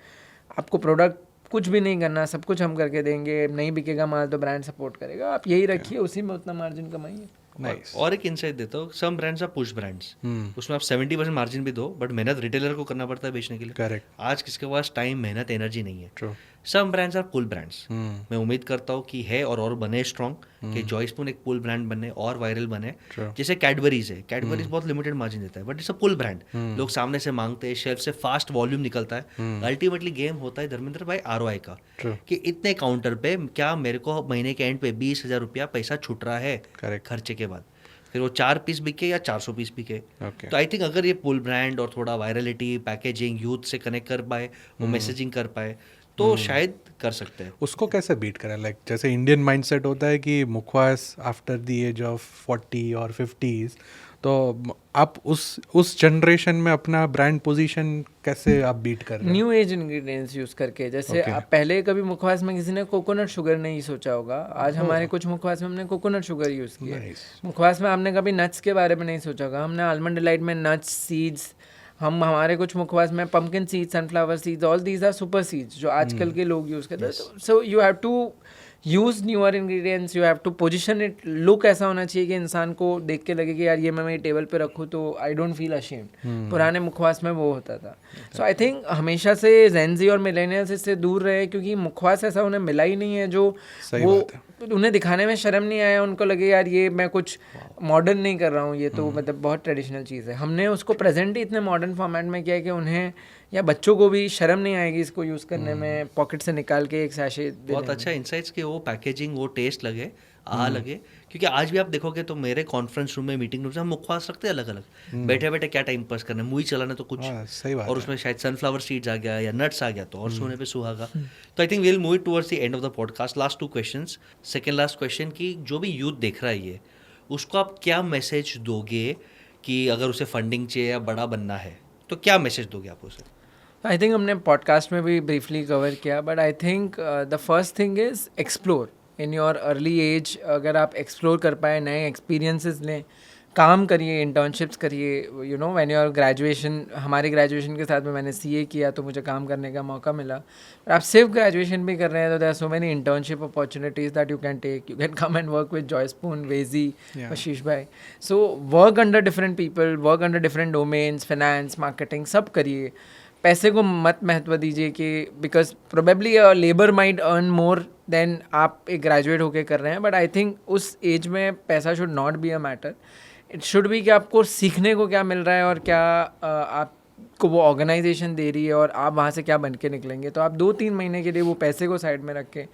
आपको प्रोडक्ट कुछ भी नहीं करना, सब कुछ हम करके देंगे, नहीं बिकेगा माल तो ब्रांड सपोर्ट करेगा, आप यही रखिए, उसी में उतना मार्जिन कमाइए। Nice. और एक इनसाइट देता हूँ, सम ब्रांड्स आर पुश ब्रांड्स, उसमें आप 70% मार्जिन भी दो, बट मेहनत रिटेलर को करना पड़ता है बेचने के लिए। करेक्ट। आज किसके पास टाइम, मेहनत, एनर्जी नहीं है। True. Some brands are pull brands. मैं उम्मीद करता हूँ कि है और बने स्ट्रॉन्ग, कि जॉयस्पून एक पुल ब्रांड बने और वायरल बने। जैसे कैडबरीज है, कैडबरीज बहुत लिमिटेड मार्जिन देता है, but it's a pull brand, लोग सामने से मांगते हैं, शेल्फ से फास्ट वॉल्यूम निकलता है। अल्टीमेटली गेम होता है धर्मेंद्र भाई ROI का, कि इतने काउंटर पे क्या मेरे को महीने के एंड पे 20,000 रुपया पैसा छूट रहा है खर्चे के बाद, फिर वो 4 पीस बिके या 400 पीस बिके। तो आई थिंक अगर ये पुल ब्रांड और थोड़ा वायरलिटी, पैकेजिंग, यूथ से कनेक्ट कर पाए, वो मैसेजिंग कर पाए, तो शायद कर सकते हैं। उसको कैसे बीट करें? लाइक जैसे इंडियन माइंडसेट होता है कि मुखवास आफ्टर द एज ऑफ 40 और 50s, तो आप उस जनरेशन में अपना ब्रांड पोजीशन कैसे आप बीट कर रहे हैं? न्यू एज इंग्रेडिएंट्स यूज़ करके, जैसे आप पहले कभी मुखवास में किसी ने कोकोनट शुगर नहीं सोचा होगा, आज हमारे कुछ मुखवास में हमने कोकोनट शुगर यूज़ किया। मुखवास में आपने कभी नट्स के बारे में नहीं सोचा होगा, हमने आलमंड डिलाइट में नट्स, सीड्स, हमारे कुछ मुखवास में pumpkin seeds, sunflower seeds, all these are super seeds जो आजकल के लोग यूज़ करते हैं। So you have to use newer ingredients, you have to position it, look ऐसा होना चाहिए कि इंसान को देख के लगे कि यार ये मैं मेरी टेबल पे रखूँ तो आई डोंट फील अशेम्ड। पुराने मुखवास में वो होता था। सो आई थिंक हमेशा से जेनजी और मिलेनियल्स इससे दूर रहे, क्योंकि मुखवास ऐसा उन्हें मिला ही नहीं है जो वो उन्हें दिखाने में शर्म नहीं आया, उनको लगे यार ये मैं कुछ मॉडर्न नहीं कर रहा हूँ, ये तो मतलब बहुत ट्रेडिशनल चीज़ है। हमने उसको प्रेजेंट ही इतने मॉडर्न फॉर्मेट में किया कि उन्हें या बच्चों को भी शर्म नहीं आएगी इसको यूज़ करने में, पॉकेट से निकाल के एक सैशे। बहुत अच्छा इंसाइट्स कि वो पैकेजिंग, वो टेस्ट लगे, लगे, क्योंकि आज भी आप देखोगे तो मेरे कॉन्फ्रेंस रूम में, मीटिंग रूम से हम मुखवास रखते हैं अलग अलग, बैठे बैठे क्या टाइम पास करना है, मूवी चलाना तो कुछ, सही बात और उसमें शायद सनफ्लावर सीड्स आ गया या नट्स आ गया तो और सोने पे सुहागा। तो I think we will move towards the end of the podcast. Last 2 questions. Second last question कि जो भी यूथ देख रहा है ये, उसको आप क्या मैसेज दोगे कि अगर उसे फंडिंग चाहिए या बड़ा बनना है तो क्या मैसेज दोगे आप उसे? आई थिंक हमने पॉडकास्ट में भी ब्रीफली कवर किया, but I think the first thing is explore in your early age. अगर आप एक्सप्लोर कर पाए, नए एक्सपीरियंसेस लें, काम करिए, इंटर्नशिप्स करिए, you know when your graduation, हमारी ग्रेजुएशन के साथ में मैंने CA किया तो मुझे काम करने का मौका मिला। और आप सिर्फ ग्रेजुएशन भी कर रहे हैं तो there are so many internship opportunities that you can take. You can come and work with Joyspoon, वेजी, आशीष भाई। So work under different people, work under different domains, finance, marketing, सब करिए। पैसे को मत महत्व दीजिए कि because probably labour might earn more than आप एक ग्रेजुएट होके कर रहे हैं, बट आई थिंक उस एज में पैसा should not be a matter. It should B कि आपको सीखने को क्या मिल रहा है और क्या आपको वो ऑर्गेनाइजेशन दे रही है और आप वहाँ से क्या बन के निकलेंगे। तो आप 2-3 महीने के लिए वो पैसे को साइड में रख के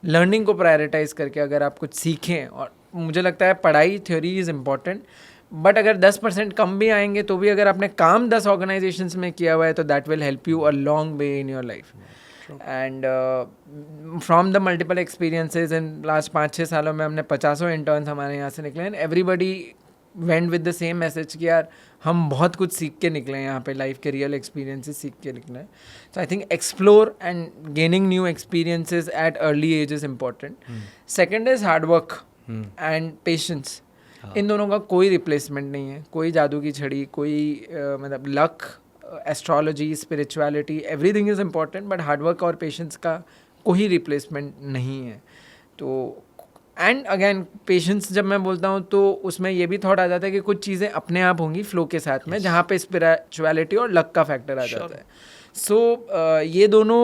लर्निंग को प्रायोरिटाइज करके अगर आप कुछ सीखें, और मुझे लगता है पढ़ाई, थ्योरी इज़ इम्पॉर्टेंट, बट अगर 10% कम भी आएंगे तो भी अगर आपने काम 10 ऑर्गेनाइजेशंस में किया हुआ है तो that will help you a long way in your life. And from the multiple experiences in last 5-6 सालों में हमने 50 इंटर्न्स हमारे यहाँ से निकले and everybody went with the same message कि यार हम बहुत कुछ सीख के निकले हैं यहाँ पे, लाइफ के रियल एक्सपीरियंसेस सीख के निकले हैं. So I think explore and gaining new experiences at early age is important. Second is hard work and patience. इन दोनों का कोई रिप्लेसमेंट नहीं है, कोई जादू की छड़ी, कोई मतलब luck, astrology, spirituality, everything is important, but hard work और पेशेंस का कोई रिप्लेसमेंट नहीं है. तो एंड अगेन पेशेंस जब मैं बोलता हूँ तो उसमें ये भी थॉट आ जाता है कि कुछ चीज़ें अपने आप होंगी फ्लो के साथ में, जहाँ पे स्पिरिचुअलिटी और लक का फैक्टर आ जाता है. सो ये दोनों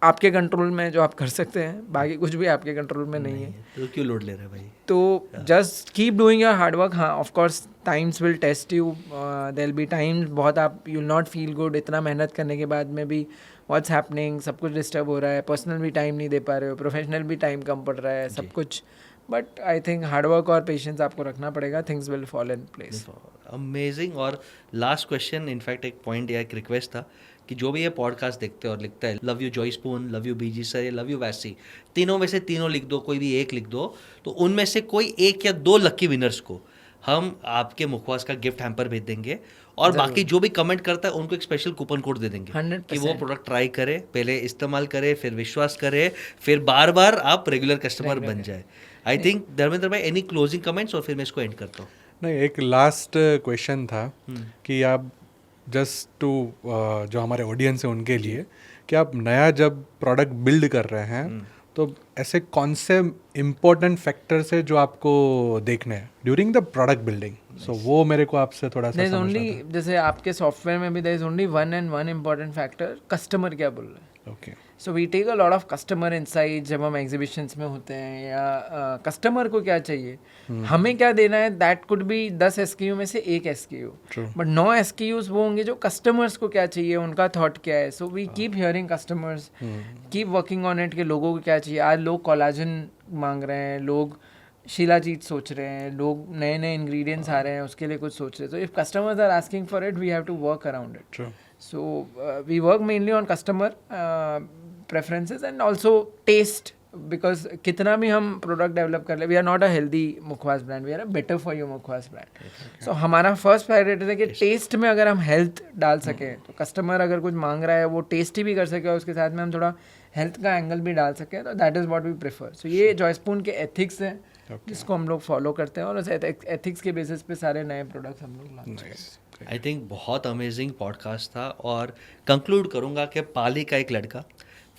आपके कंट्रोल में जो आप कर सकते हैं, बाकी कुछ भी आपके कंट्रोल में नहीं है. तो क्यों लोड ले रहे हैं भाई? तो just keep doing your hard work. हाँ, of course times will test you, there will be times बहुत आप you will not feel good, इतना मेहनत करने के बाद में भी व्हाट्स हैपनिंग, सब कुछ डिस्टर्ब हो रहा है, पर्सनल भी टाइम नहीं दे पा रहे हो, प्रोफेशनल भी टाइम कम पड़ रहा है, सब कुछ. But I think hard work और पेशेंस आपको रखना पड़ेगा, things will fall in place. Amazing. और लास्ट क्वेश्चन, इनफैक्ट एक पॉइंट या एक रिक्वेस्ट था कि जो भी ये पॉडकास्ट देखते हैं और लिखता है love you Joy Spoon, love you BG sir, love you वैसी, तीनों में से तीनों लिख दो, कोई भी एक लिख दो, तो उनमें से कोई एक या दो लकी विनर्स को हम आपके मुखवास का गिफ्ट हैम्पर भेज देंगे. और बाकी जो भी कमेंट करता है उनको एक स्पेशल कूपन कोड दे देंगे 100%. कि वो प्रोडक्ट ट्राई करे, पहले इस्तेमाल करे, फिर विश्वास करे, फिर बार बार आप रेगुलर कस्टमर बन जाए. आई थिंक धर्मेंद्र भाई, एनी क्लोजिंग कमेंट्स और फिर मैं इसको एंड करता हूँ. नहीं, एक लास्ट क्वेश्चन था कि आप जस्ट टू जो हमारे ऑडियंस है उनके लिए, कि आप नया जब प्रोडक्ट बिल्ड कर रहे हैं तो ऐसे कौन से इम्पोर्टेंट फैक्टर्स है जो आपको देखने हैं ड्यूरिंग द प्रोडक्ट बिल्डिंग. सो वो मेरे को आपसे थोड़ा सा समझना ओनली, जैसे आपके सॉफ्टवेयर में भी there is only one important factor, customer क्या बोल रहा है. Okay. So we take a lot of customer insight जब हम एग्जीबिशंस में होते हैं, या कस्टमर को क्या चाहिए, हमें क्या देना है. दैट कुड बी 10 SKU में से एक SKU, बट 9 SKUs वो होंगे जो कस्टमर्स को क्या चाहिए, उनका थॉट क्या है. So we keep hearing customers, keep working on it कि लोगों को क्या चाहिए. आज लोग कोलाजन मांग रहे हैं, लोग शिलाजीत सोच रहे हैं, लोग नए नए इंग्रेडिएंट्स आ रहे हैं, उसके लिए कुछ सोच रहे हैं. तो if customers are asking for it, we have to work around it. So we work mainly on customer preferences and also taste, because कितना भी हम प्रोडक्ट डेवलप कर ले, we are not a healthy mukhwas brand, we are a better for you mukhwas brand. So हमारा फर्स्ट प्रायोरिटी है कि टेस्ट में अगर हम हेल्थ डाल सकें, तो कस्टमर अगर कुछ मांग रहा है वो टेस्टी भी कर सके और उसके साथ में हम थोड़ा हेल्थ का एंगल भी डाल सकें, तो that is what we prefer. So ये जॉय स्पून के एथिक्स हैं जिसको हम लोग फॉलो करते हैं, और उस एथिक्स के बेसिस पे सारे नए प्रोडक्ट्स हम लोग लाते हैं. आई थिंक बहुत अमेजिंग पॉडकास्ट था. और कंक्लूड करूँगा कि पाली का एक लड़का,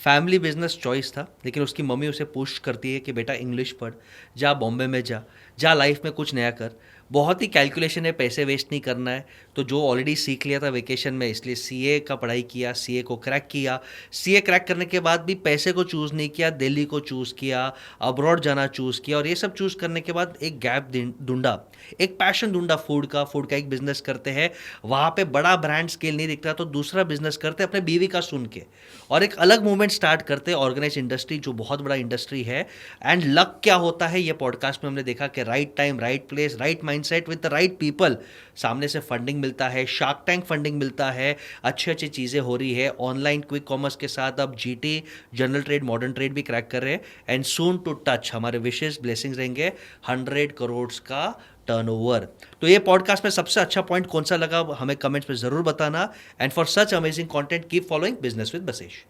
फैमिली बिजनेस चॉइस था, लेकिन उसकी मम्मी उसे पुश करती है कि बेटा इंग्लिश पढ़, जा बॉम्बे में जा लाइफ में कुछ नया कर. बहुत ही कैलकुलेशन है, पैसे वेस्ट नहीं करना है. तो जो ऑलरेडी सीख लिया था वेकेशन में, इसलिए सीए का पढ़ाई किया, सीए को क्रैक किया. सीए क्रैक करने के बाद भी पैसे को चूज़ नहीं किया, दिल्ली को चूज़ किया, अब्रॉड जाना चूज़ किया. और ये सब चूज़ करने के बाद एक गैप ढूंढा, एक पैशन ढूंढा फूड का एक बिजनेस करते हैं. वहाँ पे बड़ा ब्रांड स्केल नहीं दिखता तो दूसरा बिजनेस करते अपने बीवी का सुन के, और एक अलग मूवमेंट स्टार्ट करते ऑर्गेनाइज इंडस्ट्री, जो बहुत बड़ा इंडस्ट्री है. एंड लक क्या होता है, ये पॉडकास्ट में हमने देखा कि right time, right place, right mindset with the right people, सामने से फंडिंग मिलता है, शार्क टैंक फंडिंग मिलता है, अच्छी अच्छी चीज़ें हो रही है. ऑनलाइन क्विक कॉमर्स के साथ अब GT, general trade, modern trade भी क्रैक कर रहे हैं. एंड सून टू टच, हमारे विशेष ब्लेसिंग्स रहेंगे 100 करोड़ का टर्नओवर. तो ये पॉडकास्ट में सबसे अच्छा पॉइंट कौन सा लगा हमें कमेंट्स में ज़रूर बताना. And for such amazing content keep following business with Basesh.